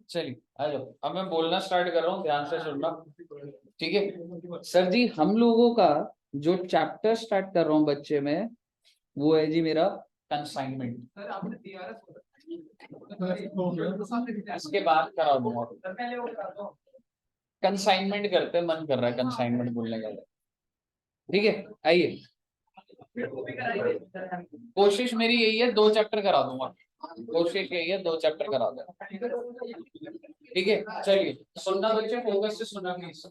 चलिए आ जाओ, अब मैं बोलना स्टार्ट कर रहा हूँ, ध्यान से सुनना। ठीक है सर जी, हम लोगों का जो चैप्टर स्टार्ट कर रहा हूँ बच्चे में, वो है जी मेरा कंसाइनमेंट। इसके बाद करा दूंगा। कंसाइनमेंट करते, मन कर रहा है कंसाइनमेंट बोलने का। ठीक है आइए, कोशिश मेरी यही है 2 चैप्टर करा दूंगा, कोशिश यही है 2 चैप्टर करा दूंगा। ठीक है चलिए सुनना बच्चे, फोकस से सुनना प्लीज,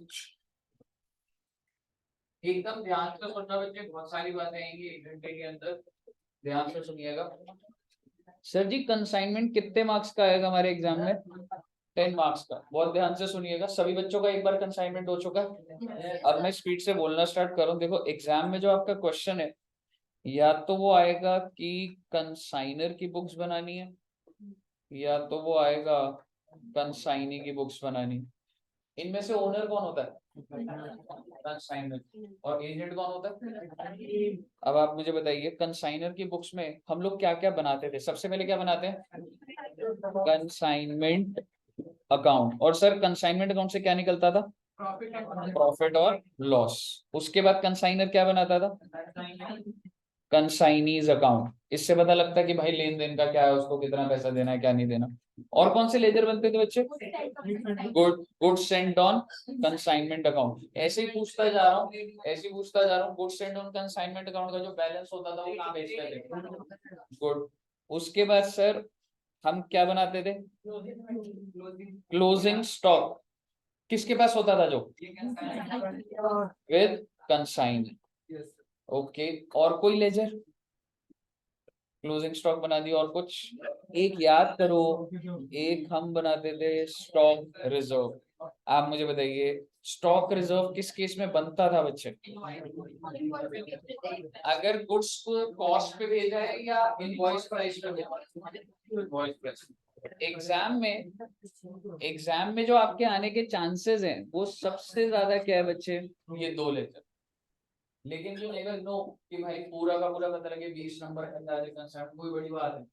एकदम ध्यान से सुनना बच्चे, बहुत सारी बातें आएंगी 1 घंटे के अंदर, ध्यान से सुनिएगा। सर जी कंसाइनमेंट कितने मार्क्स का आएगा हमारे एग्जाम में? 10 मार्क्स का। बहुत ध्यान से सुनिएगा, सभी बच्चों का एक बार कंसाइनमेंट हो चुका है। अब मैं स्पीड से बोलना स्टार्ट करूं। देखो एग्जाम में जो आपका क्वेश्चन है, या तो वो आएगा कि कंसाइनर की बुक्स बनानी है, या तो वो आएगा कंसाइनी की बुक्स बनानी। इनमें से ओनर कौन होता है? कंसाइनर। और एजेंट कौन होता है? अब आप मुझे बताइए, कंसाइनर की बुक्स में हम लोग क्या क्या बनाते थे? सबसे पहले क्या बनाते हैं? Consignment account. और सर कंसाइनमेंट अकाउंट से क्या निकलता था? प्रॉफिट और लॉस। उसके बाद कंसाइनर क्या बनाता था? Consignee's account. इससे पता लगता है कि भाई लेन देन का क्या है, उसको कितना पैसा देना है, क्या नहीं देना। और कौन से लेजर बनते थे बच्चे? Good sent on consignment account. ऐसे ही पूछता जा रहा हूँ, ऐसे ही पूछता जा रहा हूँ। Good sent on consignment account का जो बैलेंस होता था वो कहाँ भेजते थे? गुड। उसके बाद सर हम क्या बनाते थे? Closing stock. किसके पास होता था? जो विद कंसाइन। ओके, और कोई लेजर? क्लोजिंग स्टॉक बना दिया, और कुछ एक याद करो। एक हम बनाते थे स्टॉक रिजर्व। आप मुझे बताइए स्टॉक रिजर्व किस केस में बनता था बच्चे? अगर गुड्स को कॉस्ट पे भेजा है या इनवॉइस प्राइस पे भेजा। एग्जाम में जो आपके आने के चांसेस हैं वो सबसे ज्यादा क्या है बच्चे? ये 2 लेटर। लेकिन जो नेवर नो कि भाई पूरा का पूरा पता लगे 20 नंबर का अंदाजे कंसेप्ट, कोई बड़ी बात है।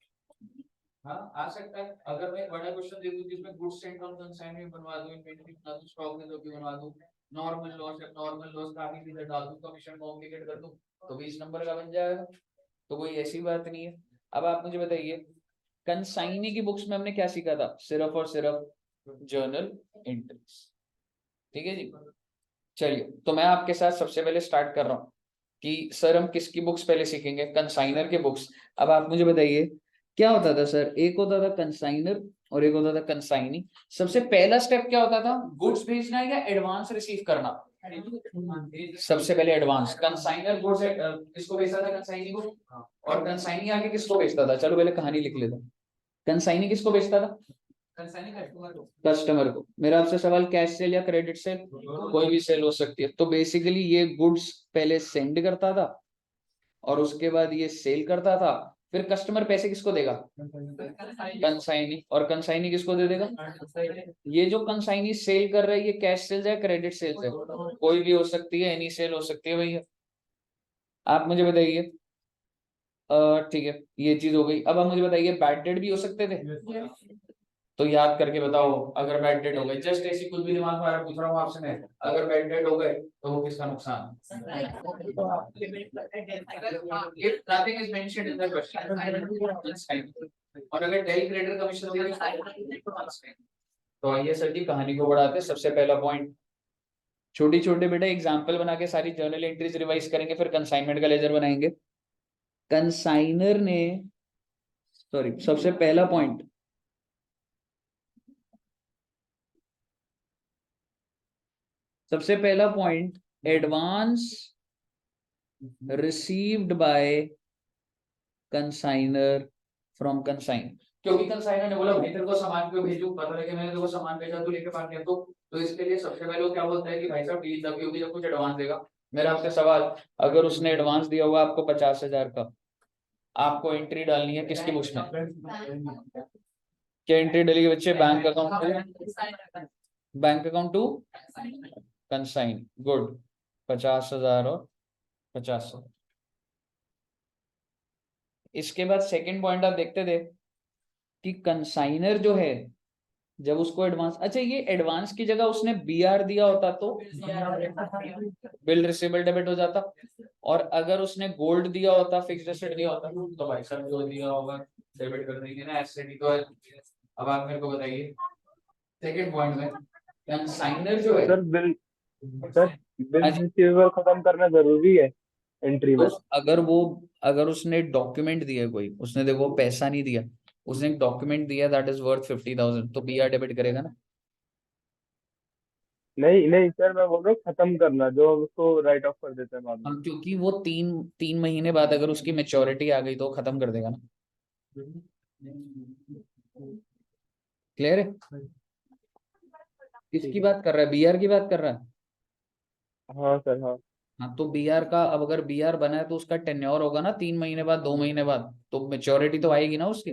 हाँ आ सकता है। अगर मैं बड़ा क्वेश्चन दे दूं जिसमें गुड्स एंड ऑन कंसाइनमेंट बनवा दूं, इन्वेंटरी बना दूं, स्टॉक में भी बनवा दूं, नॉर्मल लॉस का भी सीधे डाल दूं, कमीशन कॉम्प्लिकेट कर दूं, तो 20 नंबर का बन जाएगा। तो कोई ऐसी बात नहीं है। अब आप मुझे बताइए कंसाइनी की बुक्स में हमने क्या सीखा था? सिर्फ और सिर्फ जर्नल एंट्रीज। ठीक है जी। चलिए तो मैं आपके साथ सबसे पहले स्टार्ट कर रहा हूँ कि सर हम किसकी बुक्स पहले सीखेंगे? कंसाइनर के बुक्स। अब आप मुझे बताइए क्या होता था सर? एक होता था कंसाइनर और एक होता था कंसाइनी। सबसे पहला स्टेप क्या होता था? गुड्स भेजना या एडवांस रिसीव करना? सबसे पहले एडवांस। कंसाइनर गुड्स किसको भेजता था? कंसाइनी को। और कंसाइनी आगे किसको भेजता था? चलो पहले कहानी लिख लेते हैं। कंसाइनी किसको भेजता था? कस्टमर को। मेरा आपसे सवाल, कैश सेल या क्रेडिट सेल? कोई भी सेल हो सकती है। तो बेसिकली ये गुड्स पहले सेंड करता था और उसके बाद ये सेल करता था। फिर कस्टमर पैसे किसको देगा? कंसाइनी। और कंसाइनी किसको दे देगा? ये जो कंसाइनी सेल कर रहा है ये कैश सेल है क्रेडिट सेल है? कोई भी हो सकती है, एनी सेल हो सकती है भैया। आप मुझे बताइए ठीक है ये चीज हो गई। अब आप मुझे बताइए बैड डेट भी हो सकते थे? तो याद करके बताओ, अगर बैड डेट हो गए, जस्ट ऐसी कुछ भी दिमाग में आ रहा है पूछ रहा हूँ आपसे मैं, अगर बैड डेट हो गए तो वो किसका नुकसान? If nothing is mentioned in the question, और अगर डेल क्रेडिटर कमीशन दिया तो आइए सर जी कहानी को बढ़ाते हैं। सबसे पहला पॉइंट, छोटी छोटे बेटा एग्जाम्पल बना के सारी जर्नल एंट्रीज रिवाइज करेंगे, फिर कंसाइनमेंट का लेजर बनाएंगे। कंसाइनर ने, सॉरी सबसे पहला पॉइंट, सबसे पहला point, advance received by consignor from consignee. क्योंकि कंसाइनर ने बोला भाई तेरे को सामान क्यों भेजूं, पता लगे मैंने तेरे को सामान भेजा तू लेके भाग गया तो इसके लिए सबसे पहले वो क्या बोलता है कि भाई साहब डील तभी होगी जब कुछ एडवांस देगा। मेरा आपसे सवाल, अगर उसने एडवांस दिया हुआ आपको 50,000 का, आपको एंट्री डालनी है किसकी बुक्स में? क्या एंट्री डालेगी बच्चे? Bank account, bank account to consignee. Good. 50,000 और 50,000। इसके बाद सेकंड पॉइंट आप देखते थे कि कंसाइनर जो है जब उसको एडवांस, अच्छा ये एडवांस की जगह उसने बीआर दिया होता तो बिल रिसीवेबल डेबिट हो जाता, और अगर उसने गोल्ड दिया होता, फिक्स्ड एसेट दिया होता तो भाई साहब जो दिया होगा डेबिट कर देंगे ना, एसेट ही तो है। अब आप मेरे को बताइए सेकंड पॉइंट में कंसाइनर जो है, सर बिल हाँ जी, रिसीवेबल खत्म करना जरूरी है एंट्री तो में। अगर उसने डॉक्यूमेंट दिया कोई, उसने देखो पैसा नहीं दिया, उसने एक डॉक्यूमेंट दिया दैट इज वर्थ 50,000, तो बीआर डेबिट करेगा ना। नहीं नहीं सर, मैं बोल रहा हूँ खत्म करना, जो हम उसको राइट ऑफ कर देते हैं बाद में। हम क्योंकि वो तीन तीन महीने बाद अगर उसकी मेच्योरिटी आ गई तो वो खत्म कर देगा ना। क्लियर है? ठीक किसकी है। बात कर रहा है, बीआर की बात कर रहा है। हाँ सर हाँ। हाँ तो बीआर का, अब अगर बीआर बना है तो उसका टेन्योर होगा ना 3 महीने बाद, 2 महीने बाद, तो मेच्योरिटी तो आएगी ना उसकी।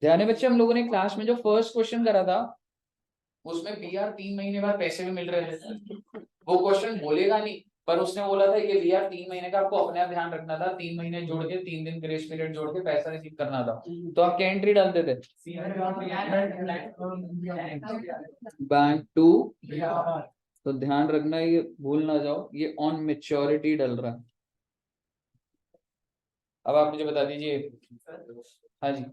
ध्यान है बच्चे, हम लोगों ने क्लास में जो फर्स्ट क्वेश्चन करा था उसमें बीआर 3 महीने बाद पैसे भी मिल रहे थे। वो क्वेश्चन बोलेगा नहीं, पर उसने बोला था ये बीआर 3 महीने का आपको अपने आप ध्यान रखना था, 3 महीने जोड़ के 3 दिन ग्रेस पीरियड जोड़ के पैसा रिसीव करना था। तो आप क्या एंट्री डालते थे, बैंक टू, तो ध्यान रखना ये भूल ना जाओ, ये ऑन मेच्योरिटी डल रहा है। अब आप मुझे बता दीजिए। हाँ जी,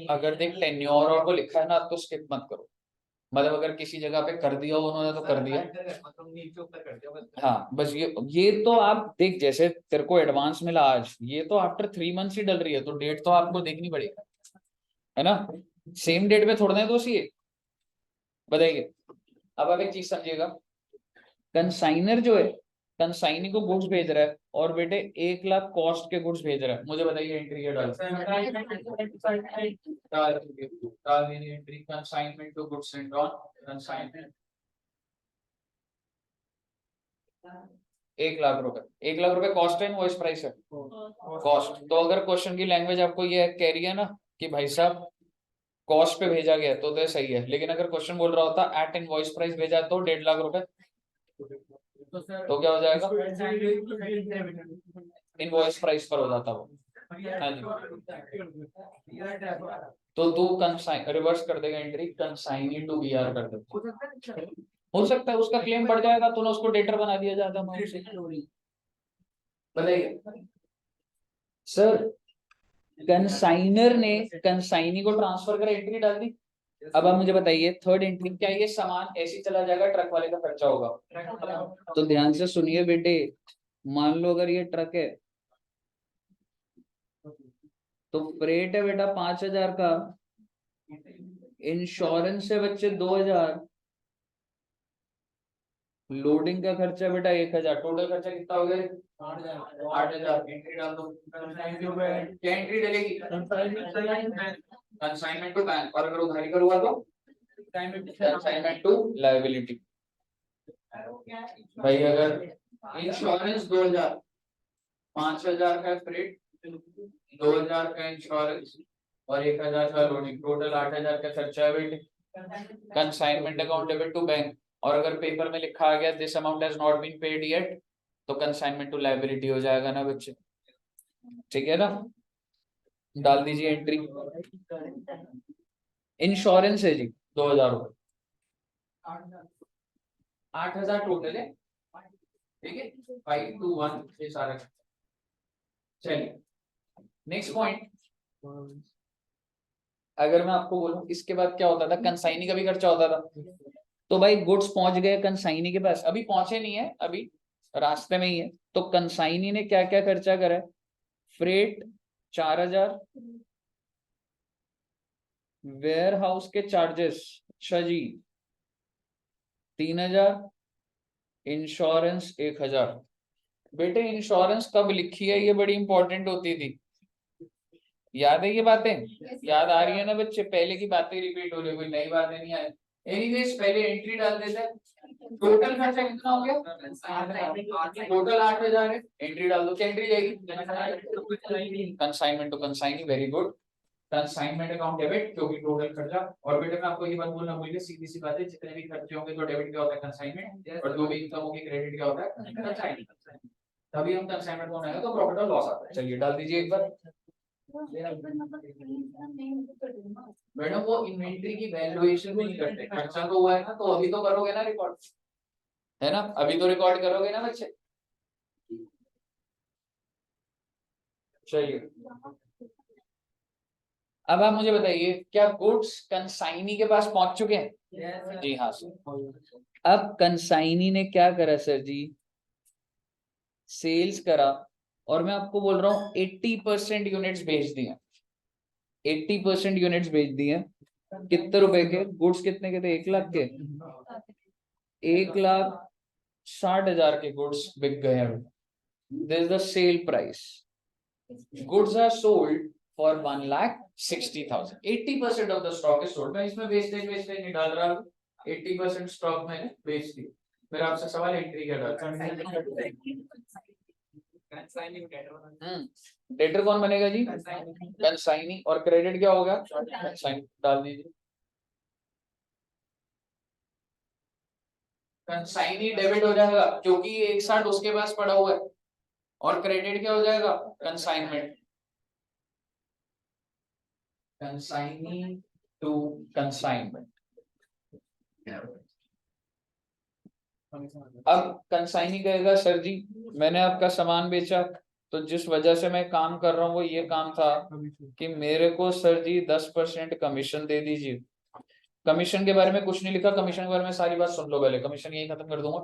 अगर देख टेन्योर और को लिखा है ना तो स्किप मत करो, मतलब अगर किसी जगह पे कर दिया उन्होंने तो कर दिया, हाँ बस ये तो आप देख, जैसे तेरे को एडवांस मिला आज, ये तो आफ्टर 3 मंथ्स ही डल रही है, तो डेट तो आपको देखनी पड़ेगी, है ना। सेम डेट पे थोड़ा ना दोष ये बताइए। अब आप एक चीज समझिएगा, कंसाइनर जो है, कंसाइनी को गुड्स भेज रहा है और बेटे 1 लाख कॉस्ट के गुड्स भेज रहा है, मुझे बताइए एंट्री क्या डाल entry consignment to goods and on consignment 1 lakh रुपए, 1 लाख रुपए कॉस्ट है, इनवॉइस प्राइस है कॉस्ट। तो अगर क्वेश्चन की लैंग्वेज आपको ये कह रही है ना कि भाई साहब कॉस्ट पे भेजा गया तो सही है, लेकिन अगर क्वेश्चन बोल रहा होता एट इनवॉइस प्राइस भेजा तो 1.5 लाख रुपए, तो क्या हो जाएगा, इनवॉइस प्राइस पर हो जाता वो। हाँ जी, तो तू कंसाइन रिवर्स कर देगा एंट्री, कंसाइनी टू बीआर कर देगा, हो सकता है उसका क्लेम बढ़ जाएगा तो ना उसको डेटर बना दिया जाता है। बताइए सर, कंसाइनर ने कंसाइनी को ट्रांसफर कर एंट्री डाल दी। अब आप मुझे बताइए थर्ड एंट्री, क्या ये सामान ऐसे ही चला जाएगा, ट्रक वाले का खर्चा होगा। तो ध्यान से सुनिए बेटे, मान लो अगर ये ट्रक है तो फ्रेट है बेटा 5,000 का, इंश्योरेंस है बच्चे 2,000, लोडिंग का खर्चा बेटा 1,000, टोटल खर्चा कितना हो गया 8,000। एंट्री डाल दो, क्या एंट्री डलेगी कंसाइनमेंट टू बैंक, और अगर उधारी का हुआ तो कंसाइनमेंट टू लायबिलिटी। भाई अगर इंश्योरेंस 2,000, 5,000 का फ्रेट, 2,000 का इंश्योरेंस और 1,000 का लोडिंग, टोटल 8,000 का खर्चा है बेटे। Consignment account debit to bank, और अगर पेपर में लिखा आ गया this amount has not been paid yet, तो कंसाइनमेंट टू लायबिलिटी हो जाएगा ना बच्चे, ठीक है ना। डाल दीजिए एंट्री, इंश्योरेंस है जी 2,000 रुपए, 8,000 टोटल है, ठीक है 521 ये सारा। चलिए नेक्स्ट पॉइंट, अगर मैं आपको बोलूं इसके बाद क्या होता था, कंसाइनी का भी खर्चा होता था। तो भाई गुड्स पहुंच गए कंसाइनी के पास, अभी पहुंचे नहीं है, अभी रास्ते में ही है, तो कंसाइनी ने क्या क्या खर्चा करा है, फ्रेट 4,000, वेयर हाउस के चार्जेस, अच्छा जी 3,000, इंश्योरेंस 1,000। बेटे इंश्योरेंस कब लिखी है, ये बड़ी इंपॉर्टेंट होती थी, याद है ये बातें, याद आ रही है ना बच्चे, पहले की बातें रिपीट हो रही है, कोई नई बातें नहीं आई। एनीवेज पहले एंट्री डाल देते हैं, टोटल खर्चा कितना हो गया, टोटल 8,000 है, एंट्री डाल दो, क्या एंट्री जाएगी consignment to consignee, very good. Consignment account debit क्योंकि टोटल खर्चा। और बेटे मैं आपको ये बात बोलना भूल गया, सीधी सी बात है, जितने भी खर्चे होंगे तो डेबिट क्या होता है कंसाइनमेंट, और जो भी इनकम होगी क्रेडिट क्या होता है कंसाइनमेंट। तभी हम कंसाइनमेंट में आएगा तो प्रॉफिट और लॉस आता है। चलिए डाल दीजिए एक बार। मैडम वो इन्वेंट्री की वैल्यूएशन नहीं करते, खर्चा तो हुआ है ना, तो अभी तो करोगे ना रिकॉर्ड, है ना, अभी तो रिकॉर्ड करोगे ना बच्चे। चलिए अब आप मुझे बताइए, क्या गुड्स कंसाइनी के पास पहुंच चुके हैं? जी हाँ सर। अब कंसाइनी ने क्या करा सर जी, सेल्स करा, और मैं आपको बोल रहा हूं 80% यूनिट्स बेच दिए, 80% यूनिट्स बेच दिए। कितने रुपए के गुड्स, कितने के थे, 1 लाख के, 1,60,000 के गुड्स बिक गए हैं। This is the sale price. Goods are sold for 1,60,000। 80% of the stock is sold. मैं इसमें वेस्टेज नहीं डाल रहा, 80% स्टॉक मैंने बेच दी। मेरा आपसे सवाल एंट्री क्या डाल, डेटर कौन बनेगा जी, कंसाइनी, और क्रेडिट क्या होगा, कंसाइनी, डाल दीजिए। कंसाइनी डेबिट हो जाएगा क्योंकि ये एक साथ उसके पास पड़ा हुआ है, और क्रेडिट क्या हो जाएगा, कंसाइनमेंट, कंसाइनी टू कंसाइनमेंट। अब कंसाइनी कहेगा सर जी मैंने आपका सामान बेचा, तो जिस वजह से मैं काम कर रहा हूँ वो ये काम था कि मेरे को सर जी 10% कमीशन दे दीजिए। कमीशन के बारे में कुछ नहीं लिखा, कमीशन के बारे में सारी बात सुन लो पहले, कमीशन यही खत्म कर दूंगा।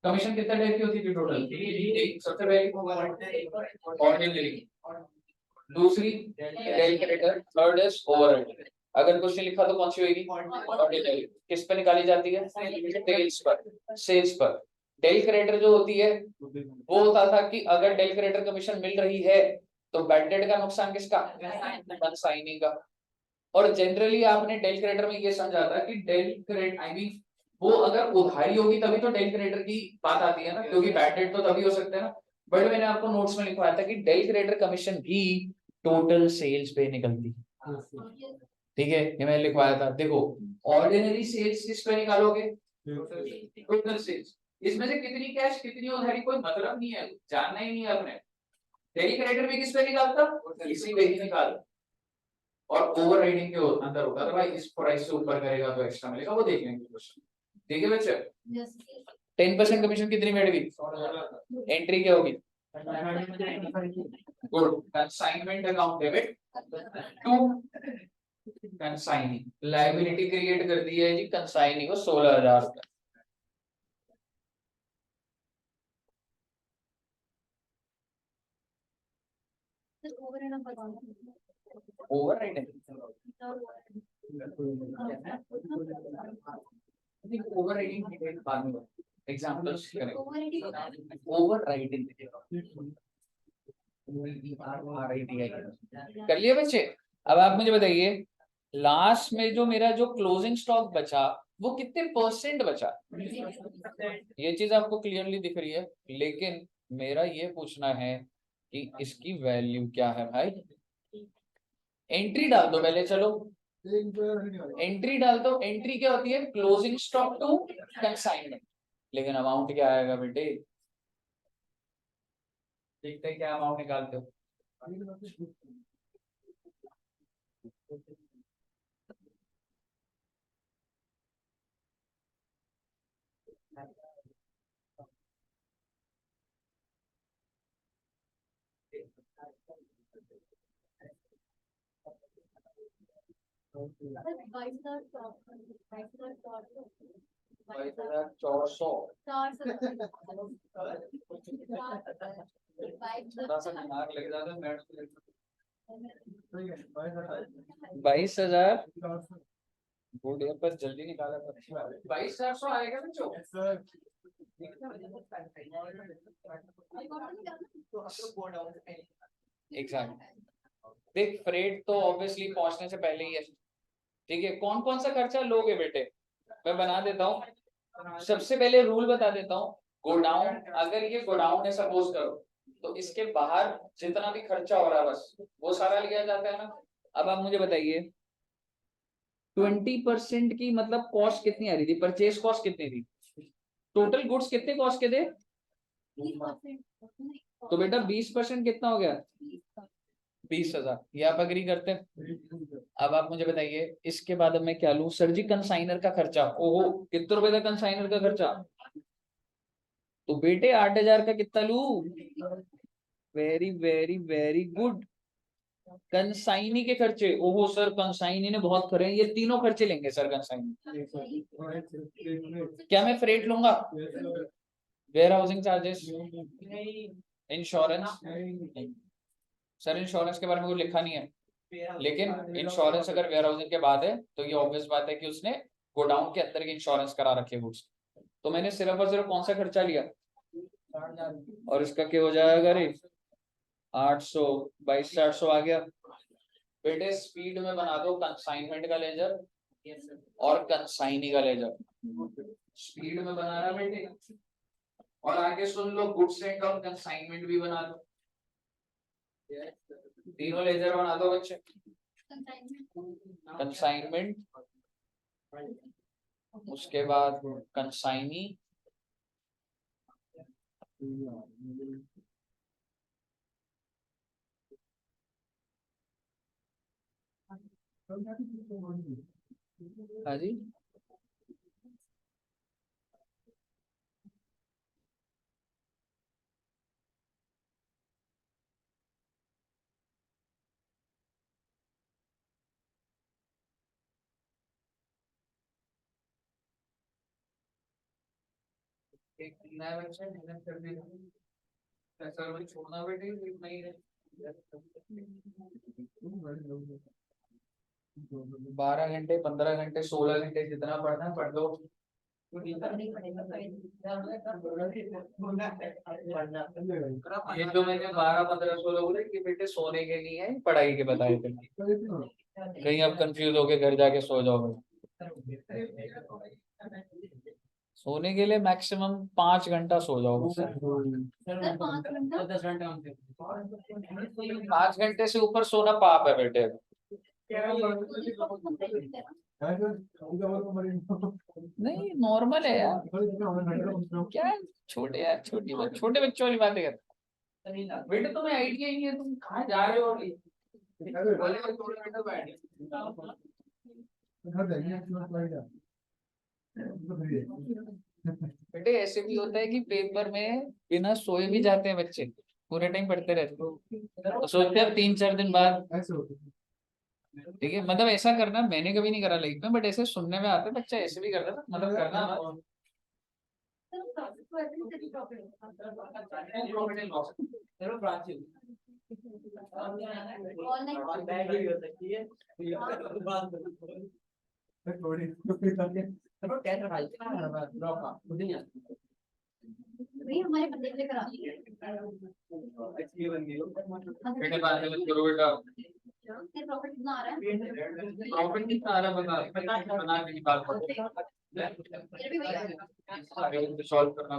कमीशन कितने टाइप की होती थी टोटल, सबसे पहले ऑर्डिनरी, दूसरी del credere, third is overhead. अगर कुछ नहीं लिखा तो कौन सी होगी, ऑर्डिनरी। किस पे निकाली जाती है, सेल्स पर, सेल्स पर। डेल क्रेडिटर जो होती है वो होता था कि अगर डेल क्रेडिटर कमीशन मिल रही है तो बैड डेट का नुकसान किसका, कंसाइनी का। और जनरली आपने डेल क्रेडिटर में ये समझा था कि डेल क्रेडिट आई मीन वो अगर उधारी होगी तभी तो डेल क्रेडिटर की बात आती है ना, क्योंकि बैड डेट तो तभी हो सकता है ना। बट मैंने आपको नोट्स में लिखवाया था कि डेल क्रेडिटर कमीशन भी टोटल सेल्स पे निकलती है, ठीक है, ये मैंने लिखवाया था। देखो ऑर्डिनरी सेल्स किस पे निकालोगे, टोटल सेल्स, इसमें से कितनी कैश कितनी उधारी कोई मतलब नहीं है, जानना ही नहीं है आपने। डेल क्रेडिटर भी किस पे निकालता, इसी पे ही निकाल, और ओवर राइडिंग के अंदर होता है भाई, इस प्राइस से ऊपर करेगा तो एक्स्ट्रा मिलेगा, वो देख लेंगे क्वेश्चन। ठीक है बच्चे, 10% कमीशन कितनी मिलेगी, एंट्री क्या होगी, good, consignment account debit to consignee, liability create कर दी है जी कंसाइनी को 16,000 रुपए। ओवर राइडिंग, ओवर राइडिंग बाद में एग्जांपल्स करेंगे। ओवर राइडिंग कर लिए बच्चे। अब आप मुझे बताइए लास्ट में जो मेरा जो क्लोजिंग स्टॉक बचा वो कितने परसेंट बचा, ये चीज आपको क्लियरली दिख रही है, लेकिन मेरा ये पूछना है कि इसकी वैल्यू क्या है भाई। एंट्री डाल दो पहले, चलो एंट्री डाल दो। एंट्री क्या होती है, क्लोजिंग स्टॉक टू कंसाइनमेंट, लेकिन अमाउंट क्या आएगा बेटे, देखते हैं क्या अमाउंट निकालते हो। बाईस हजार 400, थोड़ा सा दिमाग लग जाता है मैथ्स में। 22,000 गुड है, पर जल्दी निकाला था। 22,400 आएगा बच्चों, एग्जैक्ट। देख फ्रेट तो ऑब्वियसली पहुंचने से पहले ही है, ठीक है। कौन कौन सा खर्चा लोगे बेटे, मैं बना देता हूँ। सबसे पहले रूल बता देता हूँ, गोडाउन, अगर ये गोडाउन है सपोज करो, तो इसके बाहर जितना भी खर्चा हो रहा है बस वो सारा लिया जाता है ना। अब आप मुझे बताइए 20% की मतलब कॉस्ट कितनी आ रही थी, परचेज कॉस्ट कितनी थी, टोटल गुड्स कितने कॉस्ट के थे, तो बेटा 20% कितना हो गया, 20,000। ये आप अग्री करते हैं। अब आप मुझे बताइए इसके बाद अब मैं क्या लूं, सर जी कंसाइनर का खर्चा, ओहो कितने रुपए था कंसाइनर का खर्चा, तो बेटे 8,000 का कितना लूं, very very very good. Consignee के खर्चे, ओहो सर कंसाइनी ने बहुत करे हैं, ये तीनों खर्चे लेंगे सर कंसाइनी। क्या मैं फ्रेट लूंगा, warehousing charges, insurance, sir insurance के बारे में कुछ लिखा नहीं है, लेकिन इंश्योरेंस अगर वेयर हाउसिंग के बाद है तो ये ऑब्वियस बात है कि उसने गोडाउन के अंदर की इंश्योरेंस करा रखे गुड्स। तो मैंने सिर्फ और सिर्फ कौन सा खर्चा लिया, और इसका क्या हो जाएगा रे, 800 22 800 आ गया। बेटे स्पीड में बना दो कंसाइनमेंट का लेजर और कंसाइनी का लेजर, स्पीड में बना रहा बेटे, और आगे सुन लो गुड्स एंड और कंसाइनमेंट भी बना दो, तीनों लेजर बना दो बच्चे। कंसाइनमेंट, उसके बाद कंसाइनी, हाँ जी एक नया बच्चा मेहनत कर देगा, पैसा भी छोड़ना बेटे नहीं है। 12 घंटे 15 घंटे 16 घंटे जितना पढ़ना है पढ़ लो। ये जो मैंने 12 15 16 बोले कि बेटे सोने के लिए है पढ़ाई के बताए थे, कहीं आप कंफ्यूज होके घर जाके सो जाओगे। सोने के लिए मैक्सिमम 5 घंटा सो जाओ, 5 घंटे से ऊपर सोना पाप है बेटे। नहीं नॉर्मल है यार, क्या है? छोटे यार छोटे बच्चों वाली बातें करते बेटे, तुम्हें आइडिया ही नहीं है तुम कहाँ जा रहे हो अभी? बेटे ऐसे भी होता है कि पेपर में बिना सोए भी जाते हैं बच्चे, पूरे टाइम पढ़ते रहते तो सोचते हैं 3 4 दिन बाद। ठीक है मतलब ऐसा करना मैंने कभी नहीं करा लाइफ में, बट ऐसे सुनने में आता है बच्चा ऐसे भी करता था, मतलब करना मत। हमारे बंदे लेकर आती है बेटे, बात करो बेटा, प्रॉफिट कितना आ रहा है, प्रॉफिट कितना आ रहा है बना के निकाल सॉल्व करना।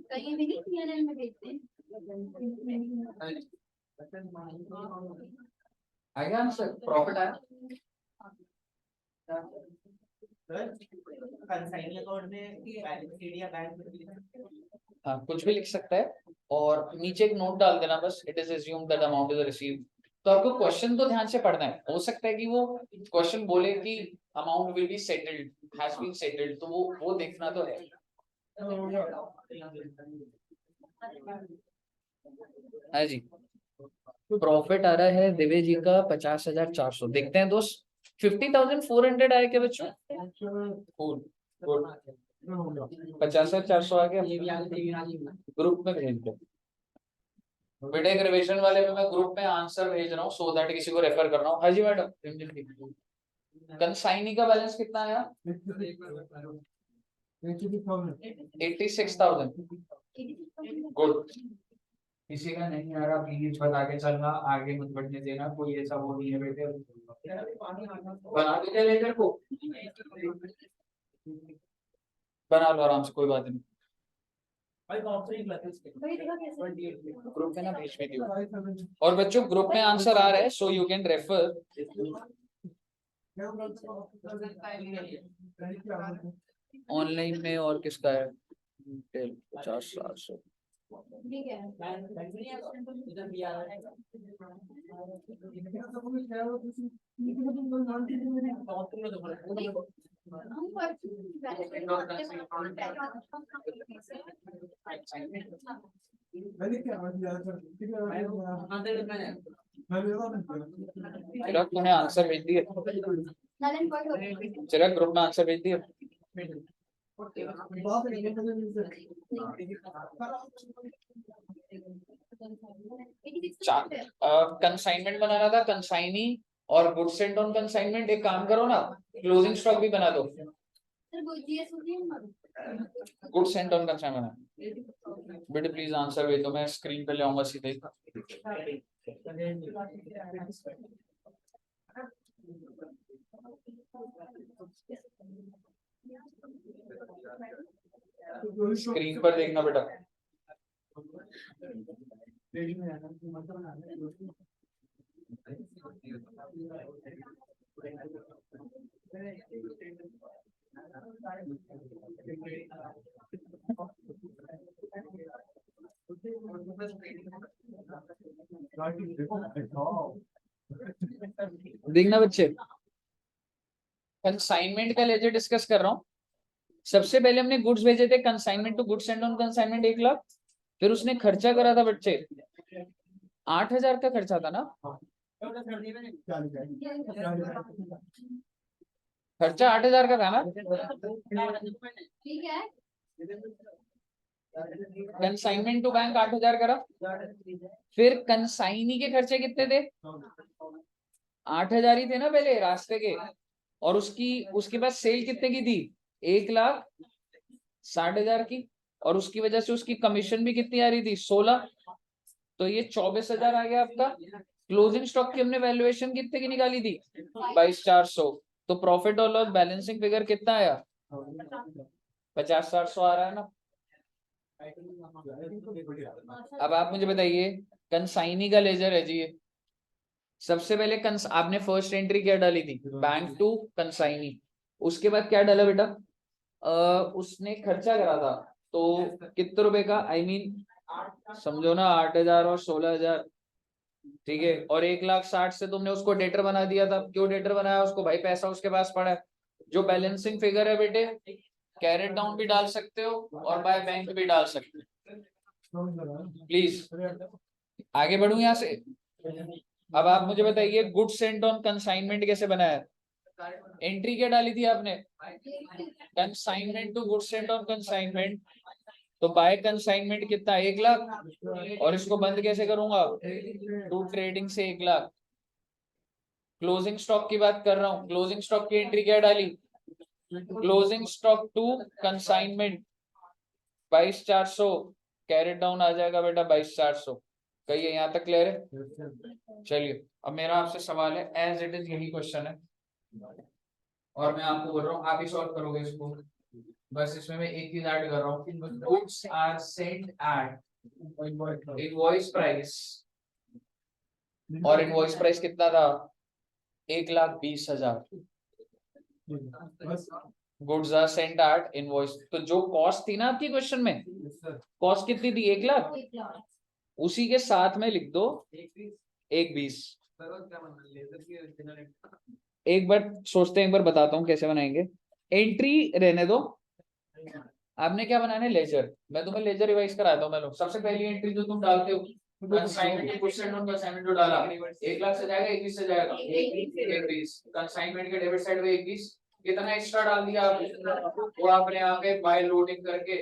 कहीं भी नहीं CNN में भेजते हैं। आएगा आंसर, प्रॉफिट आया हाँ कुछ भी लिख सकता है, और नीचे एक नोट डाल देना बस, it is assumed that amount is received. तो आपको क्वेश्चन तो ध्यान से पढ़ना है, हो सकता है कि वो क्वेश्चन बोले कि amount will be settled, has been settled, तो वो देखना तो है। हाँ जी प्रॉफिट आ रहा है दिव्य जी का 50,400, देखते हैं दोस्त 50,400 आया क्या बच्चों, गुड गुड 50,400 आ गया, ग्रुप में भेज दो बेटे, एक रिवीजन वाले में मैं ग्रुप में आंसर भेज रहा हूँ सो दैट किसी को रेफर कर रहा हूँ। हाँ जी मैडम, कंसाइनी का बैलेंस कितना आया, 86,000, गुड। किसी का नहीं आ रहा प्लीज बता के चलना, आगे मत बढ़ने देना, कोई ऐसा वो नहीं है बेटे। बना दो क्या लेटर को, बना लो आराम से, कोई बात नहीं। ग्रुप में ना भेज भी दियो। और बच्चों ग्रुप में आंसर आ रहा है, so you can refer. Online में और किसका है 50-700। चिराग तूने आंसर भेज दिए, चिराग ग्रुप में आंसर भेज दिए। कंसाइनमेंट बनाना था, कंसाइनी और गुड सेंट ऑन कंसाइनमेंट। एक काम करो ना, क्लोजिंग स्टॉक भी बना दो। गुड सेंट ऑन कंसाइनमेंट बेटे प्लीज आंसर भेज दो, मैं स्क्रीन पे ले आऊंगा सीधे। स्क्रीन पर देखना बेटा। देखना बच्चे, कंसाइनमेंट का लेजर डिस्कस कर रहा हूँ। सबसे पहले हमने गुड्स भेजे थे, consignment to goods and on consignment 1 lakh. फिर उसने खर्चा करा था बच्चे 8,000 का खर्चा था ना, खर्चा 8,000 का था ना। ठीक है, कंसाइनमेंट टू बैंक 8,000 करा। फिर कंसाइनी के खर्चे कितने थे, 8,000 ही थे ना पहले रास्ते के। और उसके बाद सेल कितने की थी, 1,60,000 की। और उसकी वजह से उसकी कमीशन भी कितनी आ रही थी, 16। तो ये 24,000 आ गया आपका। क्लोजिंग स्टॉक की हमने वैल्यूएशन कितने की निकाली थी, 22,400। तो प्रॉफिट और लॉस बैलेंसिंग फिगर कितना आया, 50,400 आ रहा है ना। अब आप मुझे बताइए, कंसाइनी का लेजर है जी ये। सबसे पहले आपने फर्स्ट एंट्री क्या डाली थी, बैंक टू कंसाइनी। उसके बाद क्या डाला बेटा, उसने खर्चा करा था तो कितने रुपए का, आई मीन समझो ना 8,000 और 16,000, ठीक है। और 1,60,000 से तुमने उसको डेटर बना दिया था। क्यों डेटर बनाया उसको, भाई पैसा उसके पास पड़ा है। जो बैलेंसिंग फिगर है बेटे, कैरेट डाउन भी डाल सकते हो और बाय बैंक भी डाल सकते हो। प्लीज आगे बढ़ू यहाँ से। अब आप मुझे बताइए, गुड सेंट ऑन कंसाइनमेंट कैसे बनाया, एंट्री क्या डाली थी आपने, consignment to good sent on consignment. तो बाय कंसाइनमेंट कितना, 1 लाख। और इसको बंद कैसे करूंगा, टू ट्रेडिंग से 1 लाख। क्लोजिंग स्टॉक की बात कर रहा हूँ, क्लोजिंग स्टॉक की एंट्री क्या डाली, closing stock to consignment 22,400। Carried down आ जाएगा बेटा 22,400। कहिए यहाँ तक क्लियर है। चलिए अब मेरा आपसे सवाल है, एज इट इज यही क्वेश्चन है और मैं आपको बोल रहा हूँ आप ही सॉल्व करोगे इसको। बस इसमें मैं एक चीज ऐड कर रहा हूँ, goods are sent at invoice price. और इनवॉइस प्राइस कितना था, 1,20,000। Goods are sent at invoice. तो जो कॉस्ट थी ना आपकी क्वेश्चन में, कॉस्ट कितनी थी, 1 लाख। उसी के साथ में लिख दो 1,20। एक बार सोचते हैं, एक बार बताता हूँ कैसे बनाएंगे। एंट्री रहने दो, आपने क्या बनाना है, लेजर। मैं तुम्हें लेजर रिवाइज कराता हूँ। मैं लो सबसे पहली एंट्री जो तुम डालते हो, कंसाइनमेंट परसेंट ऑन कंसाइनमेंट जो डाला 1 लाख से जाएगा 21 से जाएगा 1,20। कंसाइनमेंट के डेबिट साइड में 21। कितना एक्स्ट्रा डाल दिया आपने, वो आपने यहाँ पे बाय लोडिंग करके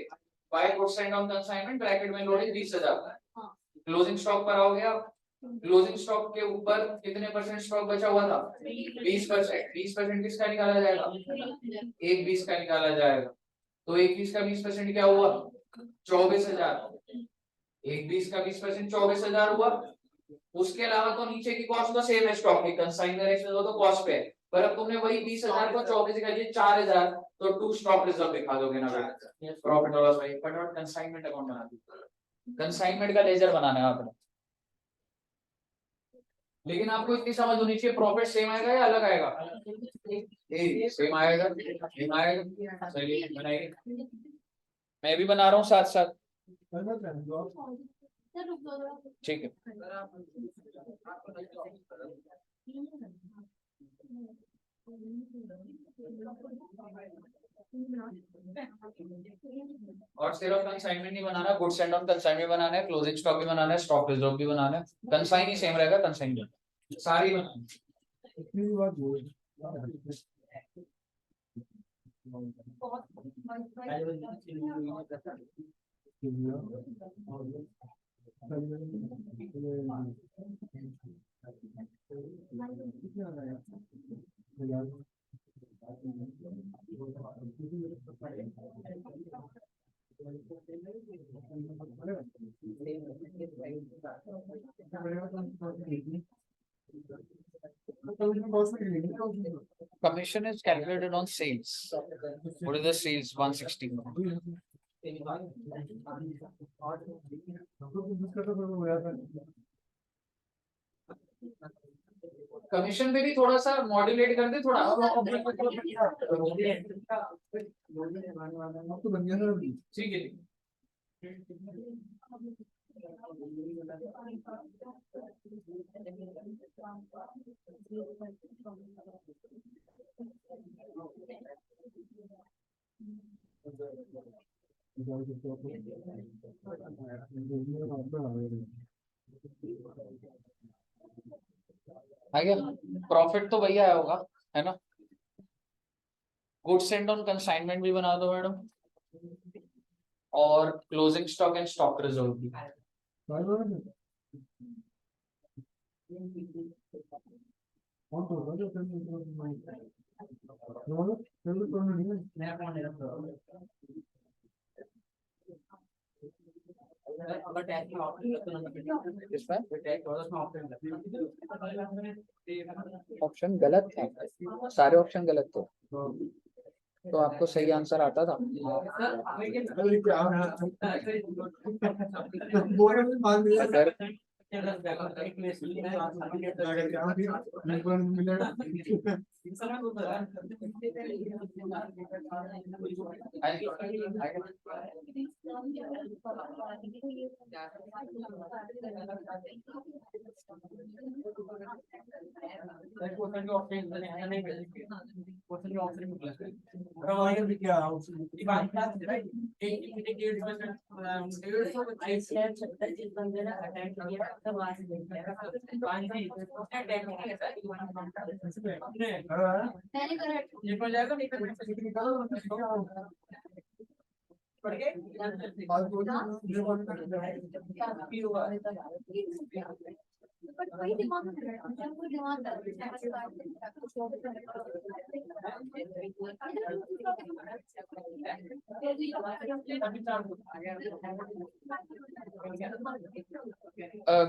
by percent on consignment bracket में लोडिंग 20,000। क्लोजिंग स्टॉक पर आओगे आप, क्लोजिंग स्टॉक के ऊपर कितने परसेंट स्टॉक बचा हुआ था, 20%। 20% किसका निकाला जाएगा, 1,20 का निकाला जाएगा। तो 21 का 20% क्या हुआ, 24,000। 1,20 का 20% 24,000 हुआ। उसके अलावा तो नीचे की कॉस्ट तो सेम है स्टॉक की, कंसाइन डायरेक्शन वो तो कॉस्ट पे है, पर अब तुमने वही 20,000 को 24 का ये 4,000, तो टू स्टॉक रिजर्व दिखा दोगे ना बेटा, प्रॉफिट और लॉस भाई फटाफट कंसाइनमेंट अकाउंट बना दो, कंसाइनमेंट का लेजर बनाना है आपने। लेकिन आपको इतनी समझ होनी चाहिए, प्रॉफिट सेम आएगा या अलग आएगा? सेम आएगा, सेम आएगा, चलिए बनाइए, मैं भी बना रहा हूँ साथ साथ, ठीक है। और सिर्फ कंसाइनमेंट नहीं बनाना, गुड्स एंड ऑन कंसाइनमेंट बनाना है, क्लोजिंग स्टॉक भी बनाना है, स्टॉक रिजर्व भी बनाना है, कंसाइन ही सेम रहेगा, कंसाइनमेंट सारी बनाना। Commission is calculated on sales. What is the sales? 160. Commission पे भी थोड़ा सा मॉड्यूलेट कर दे थोड़ा, ठीक है। आ गया प्रॉफिट तो भैया आया होगा, है ना? गुड्स एंड ऑन कंसाइनमेंट भी बना दो मैडम, और closing stock and stock reserve भी। ऑप्शन गलत है, सारे ऑप्शन गलत थे, तो आपको सही आंसर आता था। अगर